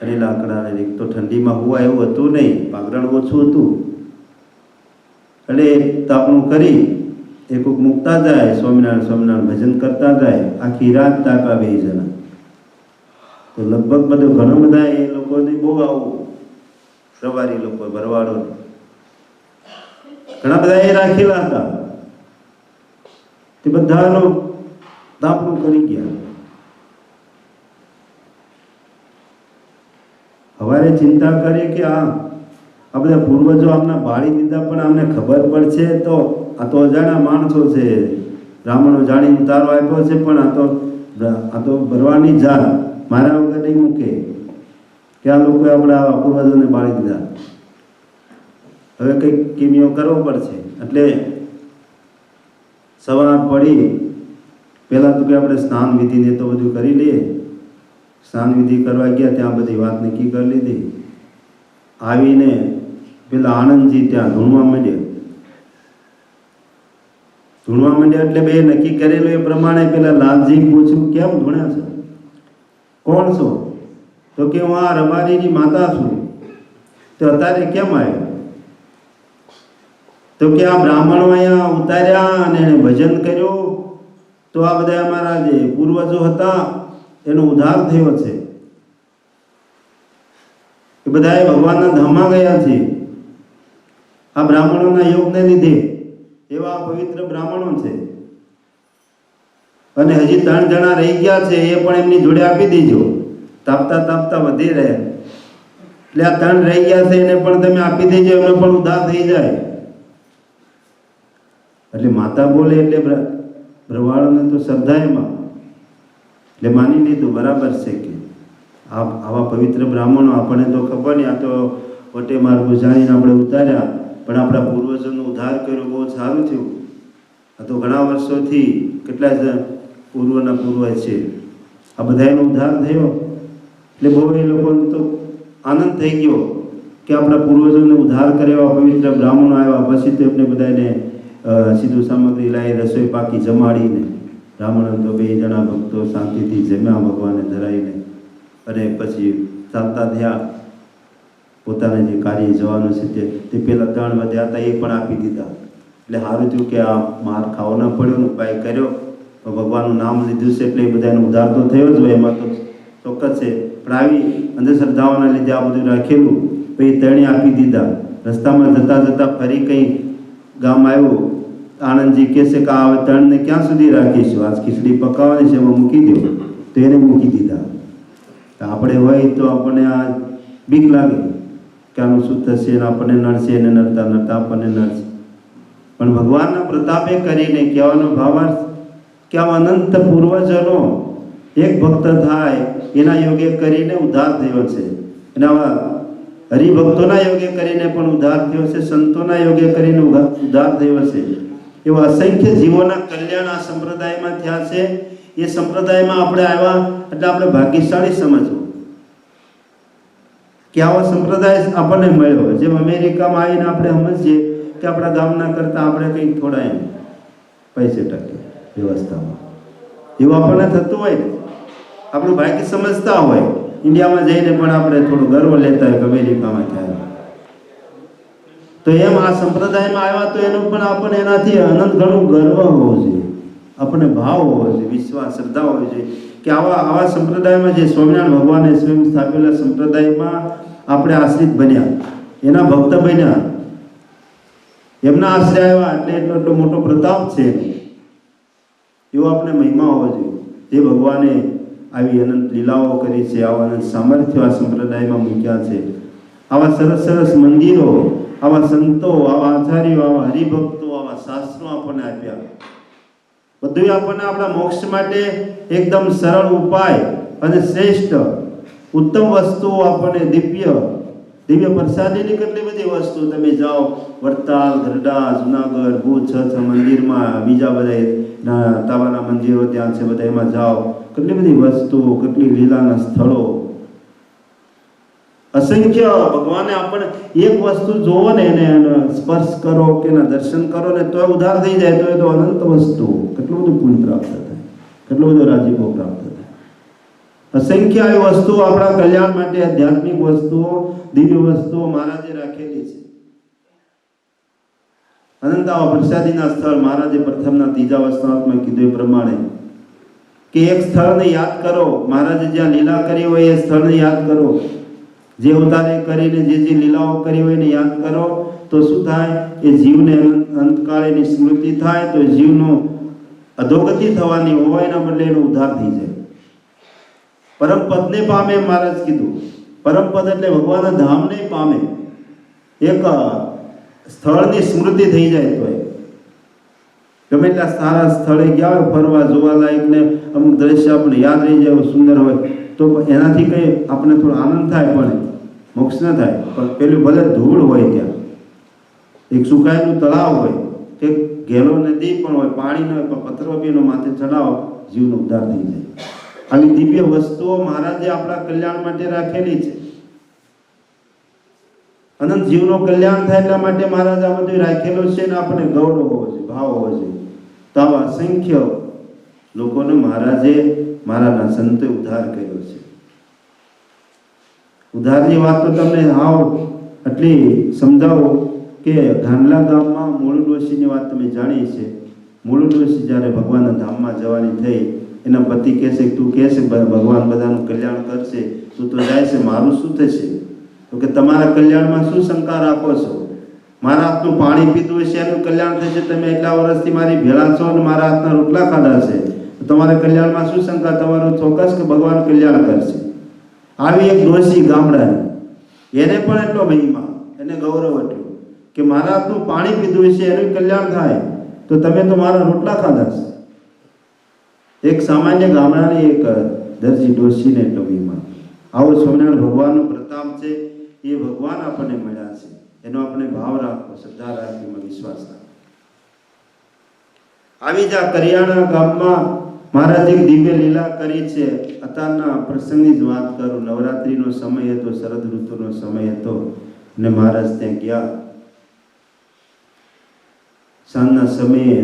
અને લાકડાને એક તો ઠંડીમાં હોવા એવું હતું નહીં, પાગરણ ઓછું હતું. એટલે તાપણું કરી એક મૂકતા જાય, સ્વામિનારાયણ સ્વામિનારાયણ ભજન કરતા જાય. આખી રાત તાપ્યા બે જણા. તો લગભગ બધું ઘણા બધા એ લોકોને બહુ આવું સવારી લોકો ભરવાડો ઘણા બધા એ રાખેલા હતા. તે બધાનો તાપણું કરી ગયા. હવારે ચિંતા કરીએ કે આ બધા પૂર્વજો આમના બાળી દીધા, પણ આમને ખબર પડશે તો આ તો અજાણ્યા માણસો છે. બ્રાહ્મણો જાણી ઉતારો આપ્યો છે, પણ આ તો ભરવાની જાત મારા વગર નહીં મૂકે કે આ લોકોએ આપણા પૂર્વજોને બાળી દીધા. હવે કંઈક કિમિયો કરવો પડશે. એટલે સવાર પડી પહેલાં તો કે આપણે સ્નાન વિધિને તો બધું કરી લઈએ. સ્નાન વિધિ કરવા ગયા, ત્યાં બધી વાત નક્કી કરી લીધી. આવીને પેલા આનંદજી ત્યાં ધૂણવા માંડ્યા એટલે બે નક્કી કરેલું એ પ્રમાણે પેલા લાલજી પૂછ્યું, કેમ ધૂણ્યા છો? કોણ છો? તો કે હું આ રબારીની માતા છું. તો અત્યારે કેમ આવ્યો? તો કે આ બ્રાહ્મણો અહીંયા ઉતાર્યા અને એને ભજન કર્યું, તો આ બધા અમારા જે પૂર્વજો હતા એનો ઉદ્ધાર થયો છે. એ બધાએ ભગવાનના ધામમાં ગયા છે આ બ્રાહ્મણોના યોગને લીધે. એવા પવિત્ર બ્રાહ્મણો છે. અને હજી 3 જણા રહી ગયા છે, એ પણ એમની જોડે આપી દેજો. તાપતા તાપતા વધી રહ્યા. એટલે આ 3 રહી ગયા છે એને પણ તમે આપી દેજો, એમને પણ ઉદ્ધાર થઈ જાય. એટલે માતા બોલે એટલે ભરવાડોને તો શ્રદ્ધા એમાં, એટલે માની લીધું બરાબર છે કે આવા પવિત્ર બ્રાહ્મણો. આપણને તો ખબર નહીં, આ તો વટે માર્ગું જાણીને આપણે ઉતાર્યા, પણ આપણા પૂર્વજોનો ઉદ્ધાર કર્યો, બહુ સારું થયું. આ તો ઘણા વર્ષોથી કેટલા પૂર્વના પૂર્વજ છે, આ બધાનો ઉદ્ધાર થયો. એટલે બહુ એ લોકોને તો આનંદ થઈ ગયો કે આપણા પૂર્વજોને ઉદ્ધાર કર્યા, પવિત્ર બ્રાહ્મણો આવ્યા. પછી તો એમને બધાને સીધું સામગ્રી લાવી રસોઈ પાકી જમાડીને બ્રાહ્મણ તો 2 જણા ભક્તો શાંતિથી જમ્યા ભગવાનને ધરાવીને, અને પછી ચાલતા થયા પોતાને જે કાર્ય જવાનું છે તે પેલા 3 વધ્યા હતા એ પણ આપી દીધા. એટલે સારું થયું કે આ માર ખાવો ન પડ્યો ને ઉપાય કર્યો, ભગવાનનું નામ લીધું છે એટલે એ બધાનો ઉદ્ધાર તો થયો જ હોય, એમાં તો ચોક્કસ છે. પણ આવી અંધશ્રદ્ધાઓના લીધે આ બધું રાખેલું, પછી 3 આપી દીધા. રસ્તામાં જતા જતા ફરી કંઈ ગામ આવ્યું, આનંદજી કહે છે કે આ 3ને ક્યાં સુધી રાખીશું, આજ ખીચડી પકાવવાની છે એમાં મૂકી દો, તો એને મૂકી દીધા. આપણે હોય તો આપણને આ બીક લાગે કે આનું શું થશે, અને આપણને નડશે, એને નડતા નડતા આપણને નડશે. પણ ભગવાનના પ્રતાપે કરીને કહેવાનો ભાવાર્થ કે આ અનંત પૂર્વજનો એક ભક્ત થાય એના યોગે કરીને ઉદ્ધાર થયો છે, અને આવા હરિભક્તોના યોગે કરીને પણ ઉદ્ધાર થયો છે, સંતોના યોગે કરીને ઉદ્ધાર થયો છે. એવા અસંખ્ય જીવોના કલ્યાણ આ સંપ્રદાયમાં થયા છે. એ સંપ્રદાયમાં આપણે આવ્યા એટલે આપણે ભાગ્યશાળી સમજવું કે આવો સંપ્રદાય આપણને મળ્યો. જેમ અમેરિકામાં આવીને આપણે સમજીએ કે આપણા ગામના કરતાં આપણે કંઈક થોડા એમ પૈસે ટકે વ્યવસ્થામાં, એવું આપણને થતું હોય ને, આપણું ભાગ્ય સમજતા હોય. ઇન્ડિયામાં જઈને પણ આપણે થોડું ગર્વ લેતા હોય કે અમેરિકામાં થયા. તો એમ આ સંપ્રદાયમાં આવ્યા તો એનું પણ આપણને એનાથી અનંત ઘણું ગર્વ હોવો જોઈએ, આપણને ભાવ હોવો જોઈએ, વિશ્વાસ, શ્રદ્ધા હોવી જોઈએ કે આવા સંપ્રદાયમાં જે સ્વામિનારાયણ ભગવાને સ્વયં સ્થાપેલા સંપ્રદાયમાં આપણે આશ્રિત બન્યા, એના ભક્ત બન્યા, એમના આશ્રય આવ્યા એટલે એટલો મોટો પ્રતાપ છે, એવો આપણે મહિમા હોવો જોઈએ. જે ભગવાને આવી અનંત લીલાઓ કરી છે, આવા અનંત સામર્થ્ય આ સંપ્રદાયમાં મૂક્યા છે, આવા સરસ સરસ મંદિરો, આવા સંતો, આવા આચાર્યો, આવા હરિભક્તો, આવા શાસ્ત્રો આપણને આપ્યા. બધું આપણને આપણા મોક્ષ માટે એકદમ સરળ ઉપાય અને શ્રેષ્ઠ ઉત્તમ વસ્તુઓ આપણને દિવ્ય પ્રસાદીની કેટલી બધી વસ્તુ. તમે જાઓ વડતાલ, ગરડા, જુનાગઢ, ભુજ, છ મંદિરમાં, બીજા બધા તાવાના મંદિરો ત્યાં છે, બધા એમાં જાઓ, કેટલી બધી વસ્તુઓ, કેટલી લીલાના સ્થળો, અસંખ્ય. ભગવાને આપણને એક વસ્તુ જોવો ને, એને સ્પર્શ કરો કે એના દર્શન કરો ને તો ઉદ્ધાર થઈ જાય, તો એ તો અનંત વસ્તુ, કેટલું બધું પુણ્ય પ્રાપ્ત થાય, કેટલો બધો રાજીપો પ્રાપ્ત થાય. અસંખ્ય આવી વસ્તુઓ આપણા કલ્યાણ માટે, આધ્યાત્મિક વસ્તુઓ, દિવ્ય વસ્તુઓ મહારાજે રાખેલી છે. અનંત આવા પ્રસાદીના સ્થળ મહારાજે પ્રથમના 3જા વસ્ત્રાંતમાં કીધું એ પ્રમાણે કે એક સ્થળને યાદ કરો, મહારાજે જ્યાં લીલા કરી હોય એ સ્થળને યાદ કરો, જે અવતારે કરીને જે લીલાઓ કરી હોય એને યાદ કરો, તો શું થાય, એ જીવને અંતકાળ એની સ્મૃતિ થાય, તો જીવનો અધોગતિ થવાની હોય એના બદલે એનો ઉદ્ધાર થઈ જાય, પરમ પદને પામે. મહારાજ કીધું પરમ પદ એટલે ભગવાનના ધામને પામે. એક સ્થળની સ્મૃતિ થઈ જાય તો ગમે એટલા સારા સ્થળે ગયા હોય ફરવા જોવાલાયક ને અમુક દ્રશ્ય આપણે યાદ રહી જાય, સુંદર હોય, તો એનાથી કંઈ આપણે થોડો આનંદ થાય, પણ મોક્ષ ન થાય. પણ પેલું ભલે ધૂળ હોય, ત્યાં એક સુકાયેલું તળાવ હોય કે ઘેલો નદી પણ હોય, પાણી ન હોય, પણ પથ્થરો બીનો માથે ચડાવો, જીવનો ઉદ્ધાર થઈ જાય. આવી દિવ્ય વસ્તુઓ મહારાજે આપણા કલ્યાણ માટે રાખેલી છે. અનંત જીવનો કલ્યાણ થાય એટલા માટે મહારાજ આ બધું રાખેલું છે, ને આપણે ગૌરવ હોવો જોઈએ, ભાવ હોવો જોઈએ. તો આવા અસંખ્ય લોકોને મહારાજે, મહારાજના સંતે ઉદ્ધાર કર્યો છે. ઉદ્ધારની વાત તો તમને હાવ એટલી સમજાવો કે ગાંડલા ગામમાં મૂળ ડોશીની વાત તમે જાણી છે. મૂળ ડોશી જ્યારે ભગવાનના ધામમાં જવાની થઈ, એના પતિ કહેશે, તું કહેશે ભગવાન બધાનું કલ્યાણ કરશે, તું તો જાય છે, મારું શું થશે? તો કે તમારા કલ્યાણમાં શું શંકા રાખો છો? મારા હાથનું પાણી પીધું હશે એનું કલ્યાણ થશે, તમે એટલા વર્ષથી મારી ભેળા છો અને મારા હાથના રોટલા ખાધા છે, તો તમારા કલ્યાણમાં શું શંકા? તમારું ચોક્કસ કે ભગવાન કલ્યાણ કરશે. આવી એક ડોશી ગામડાની, એને પણ એટલો મહિમા, એને ગૌરવ એટલું કે મારા હાથનું પાણી પીધું હશે એનું કલ્યાણ થાય, તો તમે તો મારા રોટલા ખાધા છે. એક સામાન્ય ગામડાની એક દરજી ડોશીને એટલો મહિમા. આવો સ્વામિનારાયણ ભગવાનનો પ્રતાપ છે. એ ભગવાન આપણને મળ્યા છે, એનો આપણે ભાવ રાખવો, શ્રદ્ધા રાખવી, એમાં વિશ્વાસ રાખવો. આવી જ આ કરિયાણા ગામમાં મહારાજે એક દિવ્ય લીલા કરી છે. અત્યારના પ્રસંગની જ વાત કરું. નવરાત્રિનો સમય હતો, શરદ ઋતુનો સમય હતો, ને મહારાજ ત્યાં ગયા. સાંજના સમયે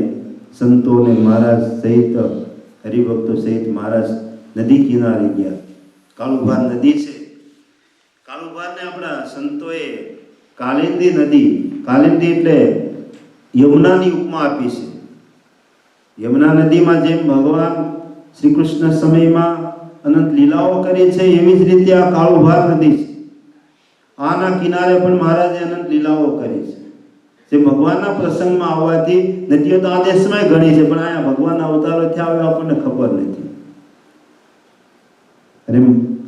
સંતોને મહારાજ સહિત હરિભક્તો સહિત મહારાજ નદી કિનારે ગયા. કાળુભાર નદી છે. કાળુભારને આપણા સંતોએ કાલિંદી નદી, કાલિંદી એટલે યમુનાની ઉપમા આપી છે. યમુના નદીમાં જેમ ભગવાન શ્રી કૃષ્ણ સમયમાં અનંત લીલાઓ કરી છે, એવી જ રીતે આ કાળુભાર નદી છે. આના કિનારે પણ મહારાજે અનંત લીલાઓ કરી છે. જે ભગવાનના પ્રસંગમાં આવવાથી નદીઓ તો આ દેશમાં ઘણી છે, પણ અહીંયા ભગવાનના અવતારો થયા હોય આપણને ખબર નથી. અને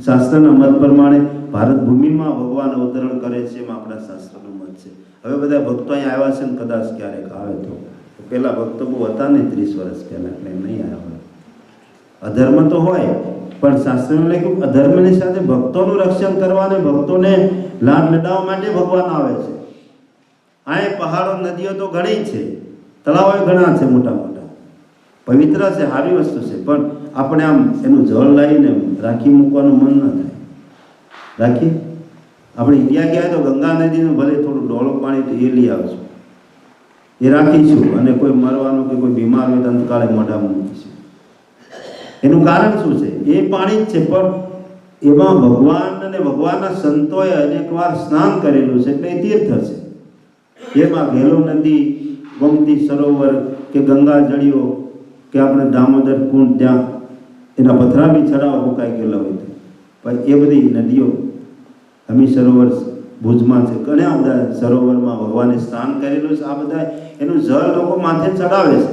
શાસ્ત્રના મત પ્રમાણે ભારત ભૂમિમાં ભગવાન અવતરણ કરે છે, એમ આપણા શાસ્ત્રનો મત છે. હવે બધા ભક્તો અહીંયા આવ્યા છે ને કદાચ ક્યારેક આવે તો પેલા ભક્તો બહુ હતા ને 30 વર્ષ પહેલા, એટલે નહીં આવ્યા હોય. અધર્મ તો હોય, પણ શાસ્ત્રમાં લખ્યું અધર્મની સાથે ભક્તોનું રક્ષણ કરવા અને ભક્તોને લાડ લડાવવા માટે ભગવાન આવે છે. આ પહાડો નદીઓ તો ઘણી છે, તળાવો ઘણા છે, મોટા મોટા પવિત્ર છે, સારી વસ્તુ છે, પણ આપણે આમ એનું જળ લાવીને રાખી મૂકવાનું મન ન થાય. રાખી આપણે ઇન્ડિયા ગયા તો ગંગા નદીનું ભલે થોડું ડોળું પાણી તો એ લઈ આવશું, એ રાખીશું, અને કોઈ મરવાનું કે કોઈ બીમાર હોય તો અંતકાળે મોઢામાં મૂકીશું. એનું કારણ શું છે? એ પાણી જ છે, પણ એમાં ભગવાન અને ભગવાનના સંતોએ અનેકવાર સ્નાન કરેલું છે, એટલે એ તીર્થ છે. એમાં ઘેલો નદી, ગોમતી સરોવર કે ગંગા જળીઓ કે આપણે દામોદર કુંડ, ત્યાં એના પથરા બી ચડાવ મુકાઈ ગયેલા હોય તો, પણ એ બધી નદીઓ હમી સરોવર ભુજમાં છે, ઘણા બધા સરોવરમાં ભગવાને સ્નાન કરેલું છે. આ બધા એનું જળ લોકો માથે ચડાવે છે.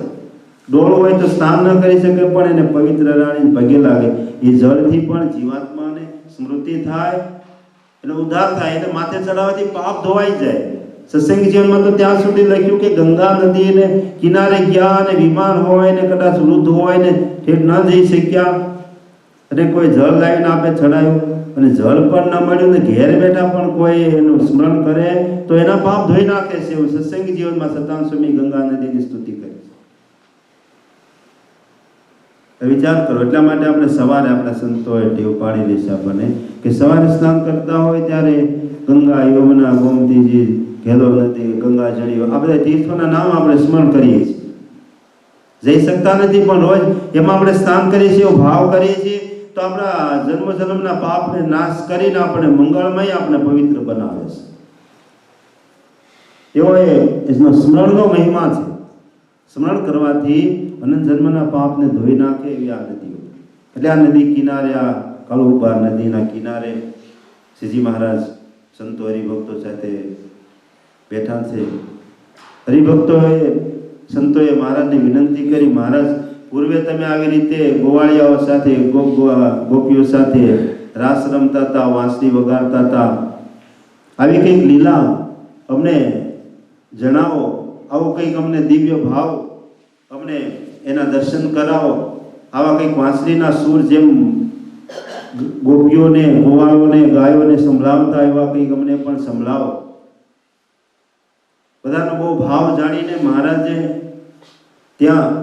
ડોળો હોય તો સ્નાન ન કરી શકે, પણ એને પવિત્ર રાણી પગે લાગે. એ જળથી પણ જીવાત્માને સ્મૃતિ થાય, એનો ઉદ્ધાર થાય. એને માથે ચડાવવાથી પાપ ધોવાઈ જાય. સત્સંગ જીવનમાં તો ત્યાં સુધી લખ્યું કે ગંગા નદીને કિનારે ગયા અને બીમાર હોય ને કદાચ વૃદ્ધ હોય ને ઠેઠ ન જઈ શક્યા, અને કોઈ જળ લાવીને આપે ચડાયું, અને જળ પણ ન મળ્યું ને ઘેર બેઠા પણ કોઈ એનું સ્મરણ કરે તો એના પાપ ધોઈ નાખે છે. એવું સત્સંગ જીવનમાં સતાન સ્વામી ગંગા નદીની સ્તુતિ કરી છે. વિચાર કરો. એટલા માટે આપણે સવારે આપણા સંતોએ ટેવ પાડી દેશે આપણને કે સવારે સ્નાન કરતા હોય ત્યારે ગંગા, યમુના, ગોમતીજી, ઘેલો નદી, ગંગા જળીઓ, આ બધા તીર્થોના નામ આપણે સ્મરણ કરીએ છીએ. જઈ શકતા નથી, પણ રોજ એમાં આપણે સ્નાન કરીએ છીએ, એવો ભાવ કરીએ છીએ, તો આપણા જન્મના પાપને નાશ કરીને આપણે મંગળમય, આપણે પવિત્ર બનાવે છે. એવો એનો સ્મરણનો મહિમા છે. સ્મરણ કરવાથી અનંત જન્મના પાપને ધોઈ નાખે એવી આ નદીઓ. એટલે આ નદી કિનારે, આ કાળુભાર નદીના કિનારે શ્રીજી મહારાજ સંતો હરિભક્તો સાથે બેઠા છે. હરિભક્તોએ, સંતોએ મહારાજને વિનંતી કરી, મહારાજ પૂર્વે તમે આવી રીતે ગોવાળિયાઓ સાથે, ગોપીઓ સાથે રાસ રમતા હતા, વાંસળી વગાડતા હતા, આવી કંઈક લીલા અમને જણાવો, આવો કંઈક અમને દિવ્ય ભાવ, અમને એના દર્શન કરાવો. આવા કંઈક વાંસળીના સૂર જેમ ગોપીઓને, ગોવાળોને, ગાયોને સંભળાવતા, એવા કંઈક અમને પણ સંભળાવો. બધાનો બહુ ભાવ જાણીને મહારાજે ત્યાં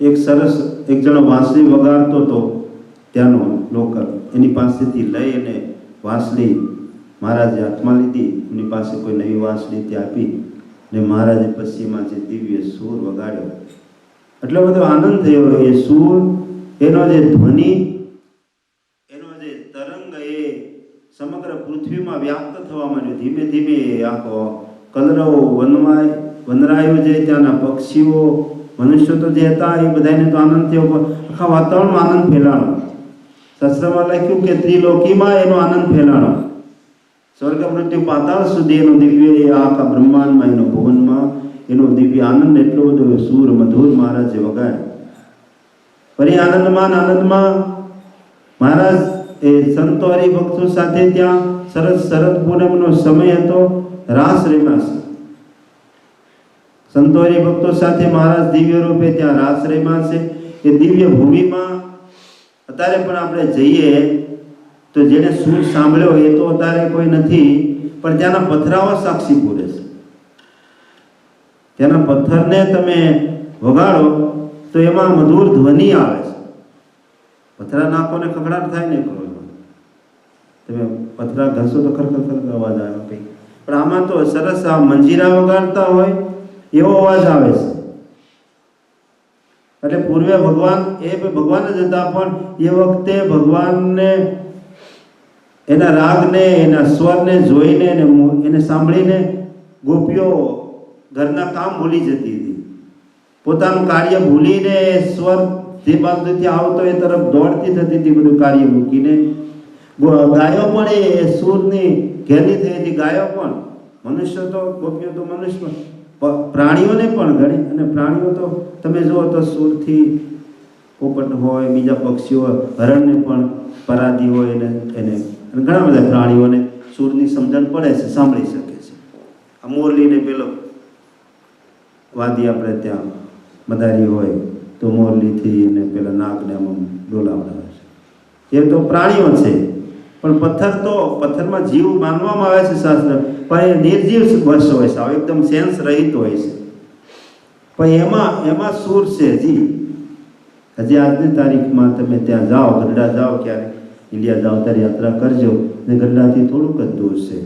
એક જણો વાંસળી વગાડતો હતો, ત્યાંનો લોકલ, એની પાસેથી લઈ અને વાંસળી મહારાજે હાથમાં લીધી. એની પાસે કોઈ નવી વાંસળી ત્યાં આપી ને મહારાજે પછી એમાં જે દિવ્ય સૂર વગાડ્યો. એટલો બધો આનંદ થયો. એ સૂર, એનો જે ધ્વનિ, એનો જે તરંગ, એ સમગ્ર પૃથ્વીમાં વ્યાપ્ત થવા માંડ્યો. ધીમે ધીમે આખો કલરવ વનરાયો, જે ત્યાંના પક્ષીઓ, મનુષ્યો તો જે હતા, એ બધાને તો આનંદ થયો, આખા વાતાવરણમાં આનંદ ફેલાણો. શાસ્ત્રમાં લખ્યું કે ત્રિલોકીમાં એનો આનંદ ફેલાણો. સ્વર્ગ, મૃત્યુ, પાતાળ સુધી એનો દિવ્ય, આખા બ્રહ્માંડમાં, એનો ભુવનમાં એનો દિવ્ય આનંદ એટલો બધો સૂર મધુર મહારાજે વગાડ્યો. ફરી આનંદમાં મહારાજ એ સંતો હરિભક્તો સાથે ત્યાં શરદ પૂનમનો સમય હતો, રાસ રમ્યા. સંતો હરિભક્તો સાથે મહારાજ દિવ્ય રૂપે ત્યાં રાસ રમ્યા છે. એ દિવ્ય ભૂમિમાં અત્યારે પણ આપણે જઈએ તો જેને સૂર સાંભળ્યો એ તો અત્યારે કોઈ નથી, પણ ત્યાંના પથરાઓ સાક્ષી પૂરે છે. ત્યાંના પથ્થરને તમે વગાડો તો એમાં મધુર ધ્વનિ આવે છે. પથરા નાખો ને ખખડાટ થાય ને, તમે પથરા ઘસો તો ખરખર અવાજ આવે કંઈક, પણ આમાં તો સરસ આ મંજીરા વગાડતા હોય એવો અવાજ આવે છે. એટલે પૂર્વે ભગવાન જ હતા, પણ એ વખતે ભગવાનને એના રાગને, એના સ્વરને જોઈને એને સાંભળીને ગોપીઓ ઘરના કામ ભૂલી જતી હતી. પોતાનું કાર્ય ભૂલીને સ્વર જે બાજુથી આવતો એ તરફ દોડતી થતી હતી, બધું કાર્ય મૂકીને. ગાયો પણ એ સૂરની ઘેરી થઈ હતી. ગાયો પણ, મનુષ્ય તો, ગોપીઓ તો મનુષ્ય, પ્રાણીઓને પણ ગણી. અને પ્રાણીઓ તો તમે જુઓ તો સૂરથી, પોપટ હોય, બીજા પક્ષીઓ, હરણને પણ પરાધી હોય એને અને ઘણા બધા પ્રાણીઓને સૂરની સમજણ પડે છે, સાંભળી શકે છે. આ મોરલીને પેલો વાદી આપણે ત્યાં મદારી હોય તો મોરલીથી એને પેલા નાગને આમ ડોલાવડાવે છે. એ તો પ્રાણીઓ છે. પણ પથ્થરમાં જીવ માનવામાં આવે છે શાસ્ત્ર, પણ એ નિર્જીવ વસ્તુ હોય છે, એકદમ સેન્સ રહિત હોય છે. પણ એમાં સૂર છે. હજી આજની તારીખમાં તમે ત્યાં જાઓ, ગઢડા જાઓ, ક્યારે ઇન્ડિયા જાઓ ત્યારે યાત્રા કરજો. ને ગઢડાથી થોડુંક જ દૂર છે,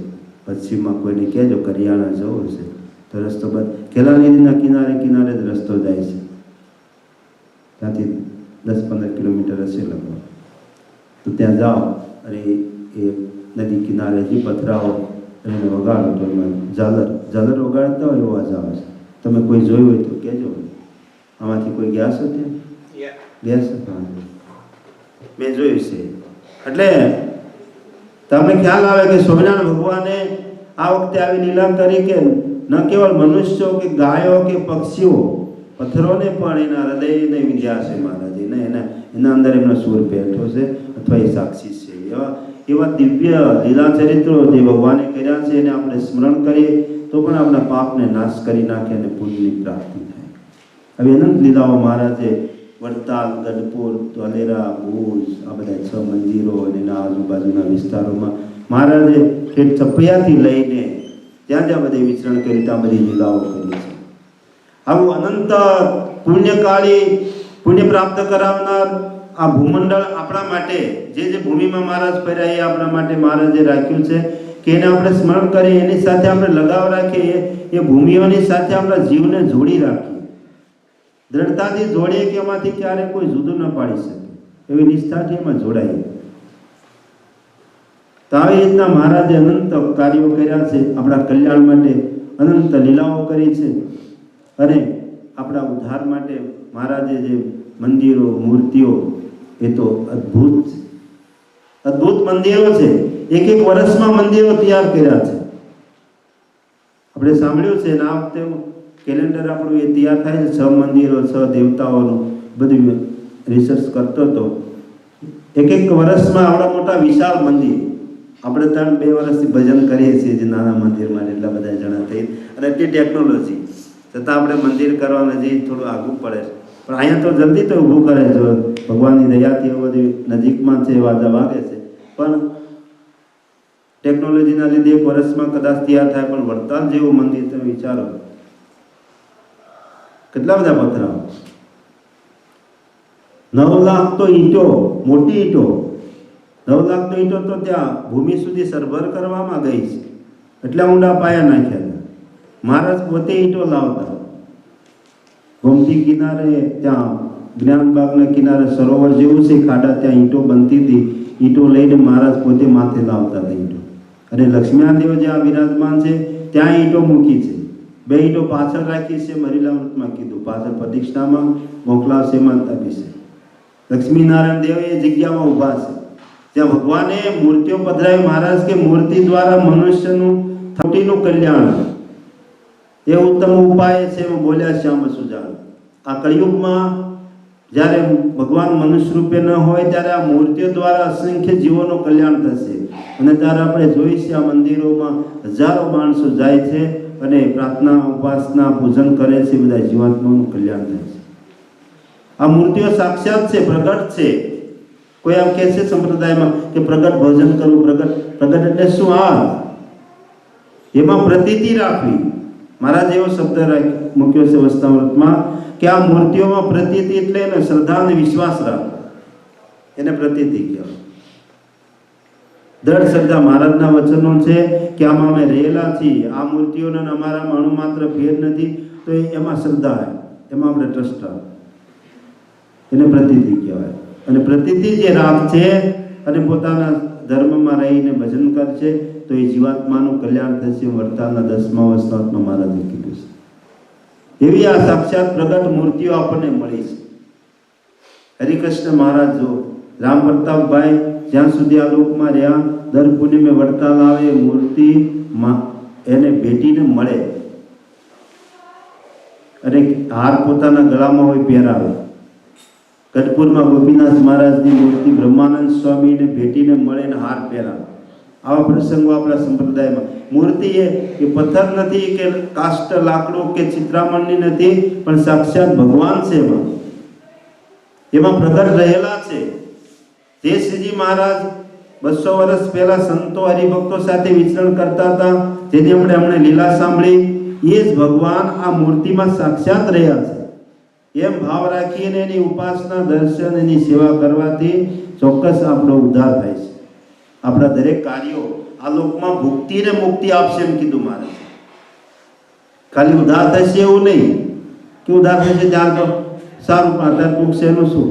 પશ્ચિમમાં કોઈને કહેજો કરિયાણા જવું છે તો રસ્તો ખેલા નદીના કિનારે જ રસ્તો જાય છે. ત્યાંથી 10-15 કિલોમીટર હશે લગભગ. તો ત્યાં જાઓ અને એ નદી કિનારે જે પથરાઓ અને એને વગાડો તો એમાં ઝાલર વગાડતા હોય એવો અવાજ આવે છે. તમે કોઈ જોયું હોય તો કહેજો. આમાંથી કોઈ ગયા છો ત્યાં? ગયા છો? હા, મેં જોયું છે. એટલે તમને ખ્યાલ આવે કે સ્વામિનારાયણ ભગવાને આ વખતે આવી લીલા કરી કે ન કેવળ મનુષ્યો કે ગાયો કે પક્ષીઓ, પથ્થરોને પણ એના હૃદયને વિંધ્યા છે મહારાજે. એના અંદર એમનો સૂર બેઠો છે અથવા એ સાક્ષી છે. એવા દિવ્ય લીલા ચરિત્રો જે ભગવાને કર્યા છે એને આપણે સ્મરણ કરીએ તો પણ આપણા પાપને નાશ કરી નાખે અને પુણ્યની પ્રાપ્તિ થાય. હવે અનંત લીલાઓ મહારાજે વડતાલ, ગઢપુર, ધોલેરા, ભુજ, આ બધા 6 મંદિરો અને એના આજુબાજુના વિસ્તારોમાં મહારાજે ઠેઠ ચપૈયાથી લઈને જ્યાં જ્યાં બધે વિચરણ કરી ત્યાં બધી લીલાઓ કરી છે. આવું અનંત પુણ્યકાળી, પુણ્ય પ્રાપ્ત કરાવનાર આ ભૂમંડળ આપણા માટે, જે ભૂમિમાં મહારાજ ફર્યા એ આપણા માટે મહારાજે રાખ્યું છે કે એને આપણે સ્મરણ કરીએ, એની સાથે આપણે લગાવ રાખીએ, એ ભૂમિઓની સાથે આપણા જીવને જોડી રાખીએ, દ્રઢતાથી જોડીએ કે એમાંથી ક્યારે કોઈ જુદું ન પાડી શકે એવી નિષ્ઠાથી એમાં જોડાઈએ. તો આવી રીતના મહારાજે અનંત કાર્યો કર્યા છે, આપણા કલ્યાણ માટે અનંત લીલાઓ કરી છે. અને આપણા ઉદ્ધાર માટે મહારાજે જે મંદિરો, મૂર્તિઓ, એ તો અદ્ભુત મંદિરો છે. એક વર્ષમાં મંદિરો તૈયાર કર્યા છે. આપણે સાંભળ્યું છે ને આ વખતે કેલેન્ડર આપણું એ તૈયાર થાય છે, 6 મંદિરો, 6 દેવતાઓનું બધું રિસર્ચ કરતો હતો. એક વર્ષમાં આવડા મોટા વિશાળ મંદિર. આપણે 2 વર્ષથી ભજન કરીએ છીએ જે નાના મંદિરમાં એટલા બધા જણા થઈ, અને એટલી ટેકનોલોજી છતાં આપણે મંદિર કરવાનું હજી થોડું આઘું પડે છે. પણ અહીંયા તો જલ્દી તો ઊભું કરે છે ભગવાનની દયાથી. એ બધી નજીકમાં છે, વાજા વાગે છે. પણ ટેકનોલોજીના લીધે 1 વર્ષમાં કદાચ તૈયાર થાય. પણ વડતાલ જેવું મંદિર તમે વિચારો, કેટલા બધા પથરાઓ, 9 લાખ તો ઈંટો, મોટી ઈંટો, 9 લાખ તો ઈંટો તો ત્યાં ભૂમિ સુધી સરભર કરવામાં ગઈ છે. એટલા ઊંડા પાયા નાખ્યા. મહારાજ પોતે ઈંટો લાવતા. ગોમતી કિનારે, ત્યાં જ્ઞાનબાગના કિનારે સરોવર જેવું છે ખાડા, ત્યાં ઈંટો બનતી હતી. ઈંટો લઈને મહારાજ પોતે માથે લાવતા હતા ઈંટો. અને લક્ષ્મીનાદેવ જ્યાં વિરાજમાન છે ત્યાં ઈંટો મૂકી છે. 2 ઈંટો પાછળ રાખી છે, મરીલામૃતમાં કીધું, પાછળ પ્રદક્ષિણામાં મોકલા સેમાં આપી છે. લક્ષ્મીનારાયણ દેવ એ જગ્યામાં ઊભા છે ત્યાં ભગવાને મૂર્તિઓ પધરાવી. મહારાજ કે મૂર્તિ દ્વારા મનુષ્યનું થટીનું કલ્યાણ એ ઉત્તમ ઉપાય છે એમ બોલ્યા શ્યામ સુજાન. આ કળિયુગમાં જ્યારે ભગવાન મનુષ્ય રૂપે ન હોય ત્યારે આ મૂર્તિઓ દ્વારા અસંખ્ય જીવોનું કલ્યાણ થશે. અને ત્યારે આપણે જોઈશું આ મંદિરોમાં હજારો માણસો જાય છે અને પ્રાર્થના, ઉપાસના, પૂજન કરે છે. બધા જીવાત્માનું કલ્યાણ થાય છે. આ મૂર્તિઓ સાક્ષાત છે, પ્રગટ છે. કોઈ આમ કહે છે સંપ્રદાયમાં કે પ્રગટ ભોજન કરવું. પ્રગટ એટલે શું? એમાં પ્રતીતિ રાખવી. મહારાજ એવો શબ્દ મૂક્યો છે વસ્તામૃતમાં કે આ મૂર્તિઓમાં પ્રતીતિ એટલે એને શ્રદ્ધા અને વિશ્વાસ રાખવો, એને પ્રતીતિ કહેવાય. દ્રઢ શ્રદ્ધા. મહારાજના વચનો છે કે આમાં અમે રહેલા છીએ, આ મૂર્તિઓને અમારામાં અણુ માત્ર ફેર નથી. તો તો એમાં શ્રદ્ધા આવે, એમાં આપણે ટ્રસ્ટ આવે, એને પ્રતીતિ કહેવાય. અને પ્રતીતિ જે રાખશે અને પોતાના ધર્મમાં રહીને ભજન કરશે તો એ જીવાત્માનું કલ્યાણ થશે. વરતાલના 10મા વસનાથમાં મહારાજે કીધું છે. એવી આ સાક્ષાત પ્રગટ મૂર્તિઓ આપણને મળી છે. હરિકૃષ્ણ મહારાજ જો રામ પ્રતાપભાઈ જ્યાં સુધી આ લોકમાં રહ્યા, દર પૂનમે વડતાલ આવે, મૂર્તિ એને ભેટીને મળે અને હાર પોતાના ગળામાં હોય પહેરાવે. ગઢપુરમાં ગોપીનાથ મહારાજની મૂર્તિ બ્રહ્માનંદ સ્વામીને ભેટીને મળે ને હાર પહેરાવે. આવા પ્રસંગો આપણા સંપ્રદાયમાં. મૂર્તિ એ પથ્થર નથી કે કાષ્ટ લાકડું કે ચિત્રામણની નથી, પણ સાક્ષાત ભગવાન છે. એમાં પ્રગટ રહેલા છે. જે શ્રીજી મહારાજ 200 વર્ષ પહેલા સંતો હરિભક્તો સાથે વિચરણ કરતા હતા, જેની હમણે લીલા સાંભળી, એ જ ભગવાન આ મૂર્તિમાં સાક્ષાત રહ્યા છે. એમ ભાવ રાખીને એની ઉપાસના, દર્શન, એની સેવા કરવાથી ચોક્કસ આપણો ઉદ્ધાર થાય છે. આપણા દરેક કાર્યો આ લોકમાં ભુક્તિ ને મુક્તિ આપશે એમ કીધું મહારાજ. ખાલી ઉદ્ધાર થશે એવું નહીં કે ઉદ્ધાર થશે ત્યાં તો સારું, પણ અત્યારે ટૂંક છે એનું શું?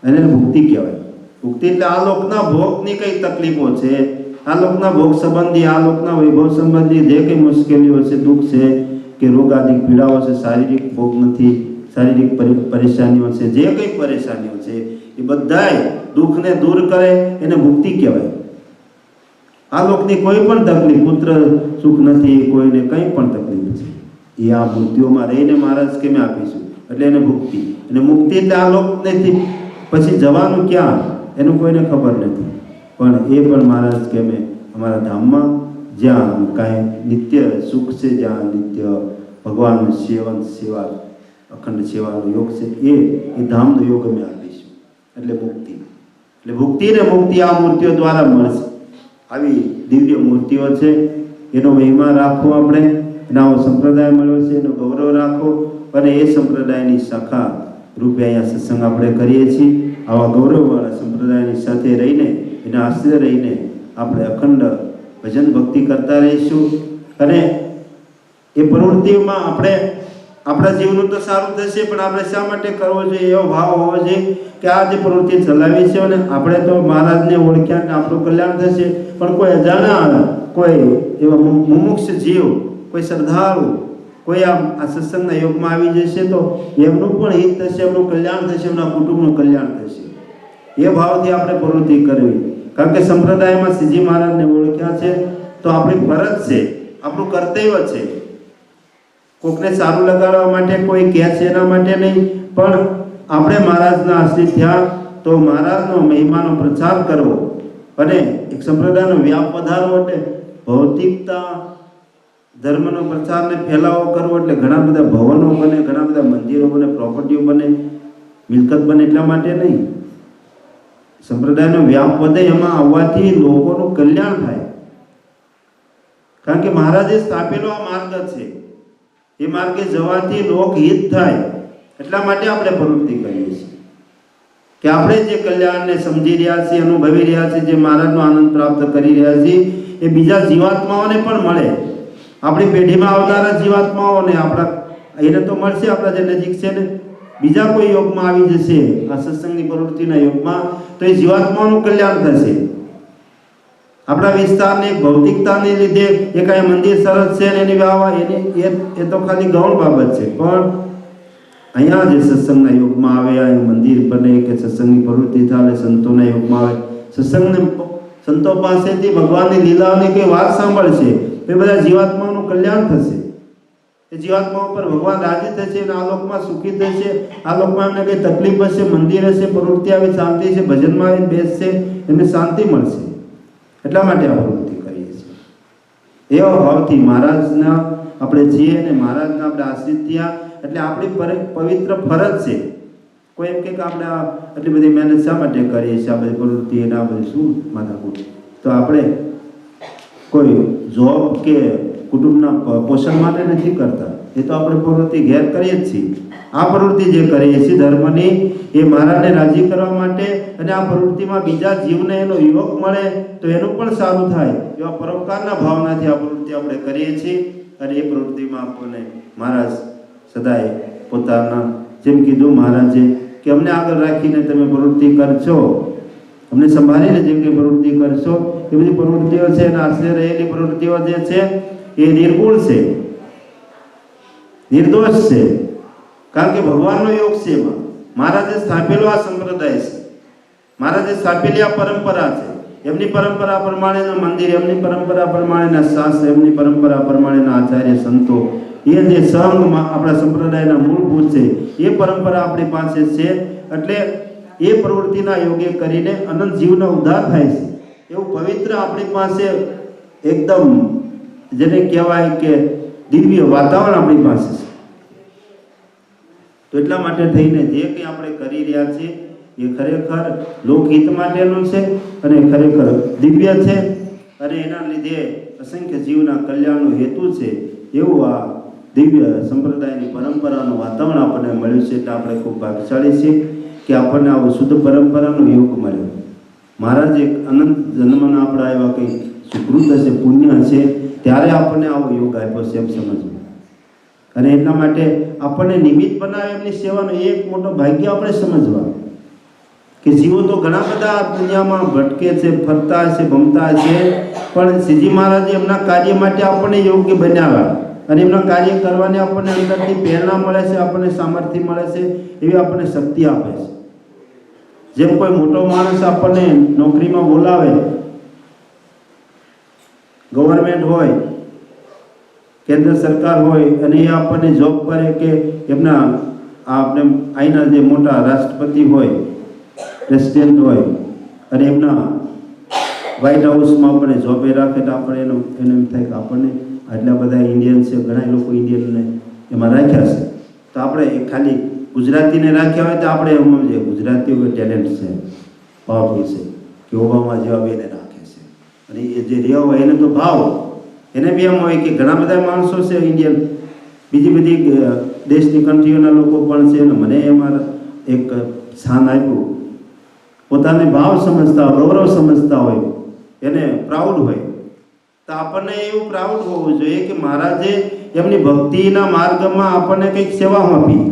એને ભુક્તિ કહેવાય. ભુક્તિ એટલે આ લોકના ભોગની કઈ તકલીફો છે, આ લોકના ભોગ સંબંધી, આ લોકના વૈભવ સંબંધી જે કઈ મુશ્કેલીઓ છે, દુઃખ છે કે રોગ આદિ પીડાઓ છે, શારીરિક ભોગ નથી, શારીરિક પરેશાનીઓ છે, જે કઈ પરેશાનીઓ છે એ બધાય દુઃખને દૂર કરે એને ભુક્તિ કહેવાય. આ લોકની કોઈ પણ તકલીફ, પુત્ર સુખ નથી, કોઈને કંઈ પણ તકલીફ છે, એ આ મૂર્તિઓમાં રહીને મહારાજ કેમ આપીશું, એટલે એને ભુક્તિ. અને મુક્તિ એટલે આ લોક નથી, પછી જવાનું ક્યાં એનું કોઈને ખબર નથી, પણ એ પણ મહારાજ કેમે અમારા ધામમાં જ્યાં કાંઈ નિત્ય સુખ છે, જ્યાં નિત્ય ભગવાનનું સેવન, સેવા, અખંડ સેવાનો યોગ છે, એ ધામનો યોગ અમે આપીશું. એટલે મુક્તિ, એટલે ભુક્તિ ને મુક્તિ આ મૂર્તિઓ દ્વારા મળશે. આવી દિવ્ય મૂર્તિઓ છે, એનો મહિમા રાખવો આપણે, એનો સંપ્રદાય મળ્યો છે, એનો ગૌરવ રાખો, અને એ સંપ્રદાયની શાખા રૂપે અહીંયા સત્સંગ આપણે કરીએ છીએ. આવા ગૌરવવાળા સંપ્રદાયની સાથે રહીને, એના આશ્રય રહીને આપણે અખંડ ભજન ભક્તિ કરતા રહીશું. અને એ પ્રવૃત્તિઓમાં આપણે આપણા જીવનું તો સારું થશે, પણ આપણે શા માટે કરવો જોઈએ એવો ભાવ હોવો જોઈએ કે આ જે પ્રવૃત્તિ ચલાવી છે અને આપણે તો મહારાજને ઓળખ્યા કે આપણું કલ્યાણ થશે, પણ કોઈ અજાણા, કોઈ એવા મુમુક્ષ જીવ, કોઈ શ્રદ્ધાળુ, કોઈ આ સત્સંગના યોગમાં આવી જશે તો એમનું પણ હિત થશે, એમનું કલ્યાણ થશે, એમના કુટુંબનું કલ્યાણ થશે. એ ભાવથી આપણે પ્રવૃત્તિ કરવી. કારણ કે સંપ્રદાયમાં શ્રીજી મહારાજને ઓળખ્યા છે તો આપણી ફરજ છે, આપણું કર્તવ્ય છે. કોકને સારું લગાડવા માટે, કોઈ કહે છે એના માટે નહીં, પણ આપણે મહારાજના આશ્રિત થયા તો મહારાજનો મહિમાનો પ્રચાર કરવો અને એક સંપ્રદાયનો વ્યાપ વધારવો, એટલે ભૌતિકતા ધર્મનો પ્રચારને ફેલાવો કરવો, એટલે ઘણા બધા ભવનો બને, ઘણા બધા મંદિરો બને, પ્રોપર્ટીઓ બને, મિલકત બને, એટલા માટે નહીં. સંપ્રદાયનો વ્યાપ વધે, એમાં આવવાથી લોકોનું કલ્યાણ થાય. કારણ કે મહારાજે સ્થાપેલો આ માર્ગ છે, એ માર્ગે જવાથી લોકહિત થાય. એટલા માટે આપણે પ્રવૃત્તિ કરીએ છીએ કે આપણે જે કલ્યાણને સમજી રહ્યા છીએ, અનુભવી રહ્યા છીએ, જે મહારાજનો આનંદ પ્રાપ્ત કરી રહ્યા છીએ, એ બીજા જીવાત્માઓને પણ મળે. આપણી પેઢીમાં આવનારા જીવાત્માઓને એને તો મળશે, આપણા જે નજીક છે ને, બીજા કોઈ યોગમાં આવી જશે આ સત્સંગની પ્રવૃત્તિના યોગમાં, તો એ જીવાત્માઓનું કલ્યાણ થશે. આપણા વિસ્તારને ભૌતિકતાને લીધે એ કાંઈ મંદિર સરસ છે ને એની વાવા, એ તો ખાલી ગૌણ બાબત છે, પણ અહીંયા જે સત્સંગના યોગમાં આવે, આ મંદિર બને કે સત્સંગની પ્રવૃત્તિ થાય, સંતોના યોગમાં આવે, સંતો પાસેથી ભગવાનની લીલાઓની કઈ વાત સાંભળશે, એ બધા જીવાત્માઓનું કલ્યાણ થશે. એ જીવાત્માઓ પર ભગવાન રાજી થશે અને આ લોકમાં સુખી થશે. આ લોકમાં એમને કઈ તકલીફ હશે, મંદિર હશે, પ્રવૃત્તિ આવી શાંતિ છે, ભજનમાં આવી બેસશે, એમને શાંતિ મળશે. એટલા માટે આ પ્રવૃત્તિ કરીએ છીએ. એવા ભાવથી મહારાજના આપણે છીએ અને મહારાજના આપણે આશ્રિત થયા, એટલે આપણી પવિત્ર ફરજ છે. કોઈ એમ કે આપણે આટલી બધી મહેનત શા માટે કરીએ છીએ, આ બધી પ્રવૃત્તિ, એના બધી શું માથાકૂટ? તો આપણે કોઈ જોબ કે કુટુંબના પોષણ માટે નથી કરતા, એ તો આપણે પ્રવૃત્તિ ઘેર કરીએ જ છીએ. આ પ્રવૃત્તિ જે કરીએ છીએ ધર્મની, એ મહારાજને રાજી કરવા માટે, અને આ પ્રવૃત્તિમાં બીજા જીવને એનો યોગ મળે તો એનું પણ સારું થાય, એવા પરોપકારના ભાવનાથી આ પ્રવૃત્તિ આપણે કરીએ છીએ. અને એ પ્રવૃત્તિમાં આપણને મહારાજ સદાય પોતાના, જેમ કીધું મહારાજે કે અમને આગળ રાખીને તમે પ્રવૃત્તિ કરશો, અમને સંભાળીને જે કંઈ પ્રવૃત્તિ કરશો એ બધી પ્રવૃત્તિઓ છે અને આશરે રહેલી પ્રવૃત્તિઓ જે છે એ નિર્ગુણ છે, નિર્દોષ છે, કારણ કે ભગવાનનો યોગ છે. એમાં મહારાજે સ્થાપેલો આ સંપ્રદાય છે, મહારાજે સ્થાપેલી આ પરંપરા છે. એમની પરંપરા પ્રમાણેનું મંદિર, એમની પરંપરા પ્રમાણેના શાસ્ત્ર, એમની પરંપરા પ્રમાણેના આચાર્ય સંતો, એ જે સંઘ આપણા સંપ્રદાયના મૂળભૂત છે એ પરંપરા આપણી પાસે છે. એટલે એ પ્રવૃત્તિના યોગે કરીને અનંત જીવનો ઉદ્ધાર થાય છે. એવું પવિત્ર આપણી પાસે એકદમ જેને કહેવાય કે દિવ્ય વાતાવરણ આપણી પાસે છે. તો એટલા માટે થઈને જે કંઈ આપણે કરી રહ્યા છીએ એ ખરેખર લોકહિત માટેનું છે અને ખરેખર દિવ્ય છે અને એના લીધે અસંખ્ય જીવના કલ્યાણનો હેતુ છે. એવું આ દિવ્ય સંપ્રદાયની પરંપરાનું વાતાવરણ આપણને મળ્યું છે. એટલે આપણે ખૂબ ભાગ્યશાળી છીએ કે આપણને આવો શુદ્ધ પરંપરાનો યોગ મળ્યો. મહારાજ એક અનંત જન્મના આપણા એવા કંઈ સુકૃત હશે, પુણ્ય છે, ત્યારે આપણને આવો યોગ આપ્યો છે એમ સમજવું. અને એટલા માટે આપણને નિમિત્ત બનાવે એમની સેવાનો એક મોટો ભાગ્ય આપણે સમજવા કે જીવો તો ઘણા બધા દુનિયામાં ભટકે છે, ફરતા છે, ભમતા છે, પણ શ્રીજી મહારાજે એમના કાર્ય માટે આપણને યોગ્ય બનાવ્યા અને એમના કાર્ય કરવાની આપણને અંદરથી પ્રેરણા મળે છે, આપણને સામર્થ્ય મળે છે, એવી આપણને શક્તિ આપે છે. જેમ કોઈ મોટો માણસ આપણને નોકરીમાં બોલાવે, ગવર્મેન્ટ હોય, કેન્દ્ર સરકાર હોય, અને એ આપણને જોબ કરે કે એમના આપણે અહીંના જે મોટા રાષ્ટ્રપતિ હોય, પ્રેસિડેન્ટ હોય, અને એમના વ્હાઇટ હાઉસમાં આપણને જોબે રાખે તો આપણે એને એમ થાય કે આપણને આટલા બધા ઇન્ડિયન છે, ઘણા લોકો ઇન્ડિયનને એમાં રાખ્યા છે, તો આપણે ખાલી ગુજરાતીને રાખ્યા હોય તો આપણે એમ સમજીએ ગુજરાતીઓ ટેલેન્ટ છે, પાવરફુલ છે, કે ઓબામા જેવા બેને રાખે છે. અને એ જે રહ્યા હોય એને તો ભાવ, એને બી એમ હોય કે ઘણા બધા માણસો છે ઇન્ડિયન, બીજી બધી દેશની કન્ટ્રીઓના લોકો પણ છે ને મને એમાં એક સ્થાન આપ્યું. પોતાને ભાવ સમજતા હોય, ગૌરવ સમજતા હોય, એને પ્રાઉડ હોય. તો આપણને એવું પ્રાઉડ હોવું જોઈએ કે મહારાજે એમની ભક્તિના માર્ગમાં આપણને કંઈક સેવા આપી.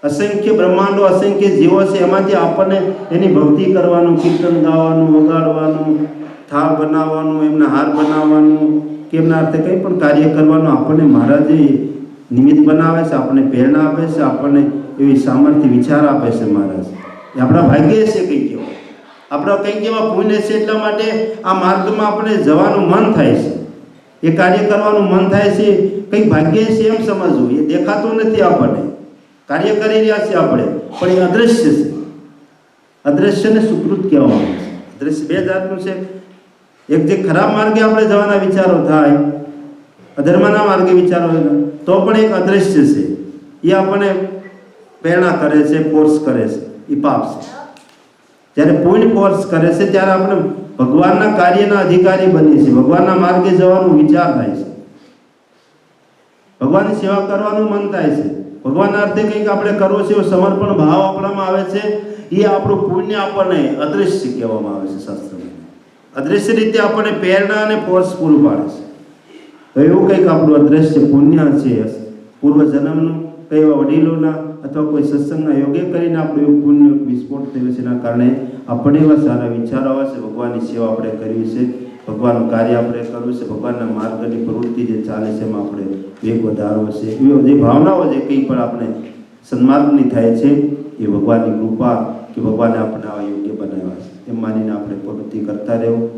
અસંખ્ય બ્રહ્માંડો, અસંખ્ય જીવો છે, એમાંથી આપણને એની ભક્તિ કરવાનું, કીર્તન ગાવાનું, વગાડવાનું, થાળ બનાવવાનું, એમના હાર બનાવવાનું, કે એમના અર્થે કંઈ પણ કાર્ય કરવાનું આપણને મહારાજે નિમિત્ત બનાવે છે, આપણને પ્રેરણા આપે છે, આપણને એવી સામર્થ્ય વિચાર આપે છે. મહારાજ એ આપણા ભાગ્ય છે, કંઈક એવા આપણા કંઈક એવા પુણ્ય છે, એટલા માટે આ માર્ગમાં આપણે જવાનું મન થાય છે, એ કાર્ય કરવાનું મન થાય છે. કંઈક ભાગ્ય છે એમ સમજવું, એ દેખાતું નથી આપણને, કાર્ય કરી રહ્યા છીએ આપણે, પણ એ અદૃશ્ય છે. અદૃશ્યને સુકૃત કહેવામાં આવે છે. અદૃશ્ય બે જાતનું છે. એક જે ખરાબ માર્ગે આપણે જવાના વિચારો થાય, અધર્મના માર્ગે વિચારો તો પણ એક અદૃશ્ય છે, એ આપણને પ્રેરણા કરે છે, ફોર્સ કરે છે, એ પાપ છે. જ્યારે પુણ્ય ફોર્સ કરે છે ત્યારે આપણે ભગવાનના કાર્યના અધિકારી બનીએ છીએ, ભગવાનના માર્ગે જવાનું વિચાર થાય છે, ભગવાનની સેવા કરવાનું મન થાય છે, ભગવાનના અર્થે કંઈક આપણે કરવો છે એવો સમર્પણ ભાવ આપણામાં આવે છે. એ આપણું પુણ્ય આપણને અદૃશ્ય કહેવામાં આવે છે શાસ્ત્રમાં. અદૃશ્ય રીતે આપણને પ્રેરણા અને ફોર્સ પૂરું પાડે છે. તો એવું કંઈક આપણું અદૃશ્ય પુણ્ય છે, પૂર્વજન્મનું, કઈ એવા વડીલોના અથવા કોઈ સત્સંગના યોગે કરીને આપણું એવું પુણ્ય વિસ્ફોટ થયો છે. એના કારણે આપણે એવા સારા વિચારો આવે છે, ભગવાનની સેવા આપણે કરવી છે, ભગવાનનું કાર્ય આપણે કરવું છે, ભગવાનના માર્ગની પ્રવૃત્તિ જે ચાલે છે એમાં આપણે વેગ વધારવો છે. એવી જે ભાવનાઓ જે કંઈ પણ આપણે સન્માર્ગની થાય છે એ ભગવાનની કૃપા કે ભગવાને આપણને આવા યોગ્ય બનાવ્યા છે એમ માનીને આપણે પ્રવૃત્તિ કરતા રહેવું.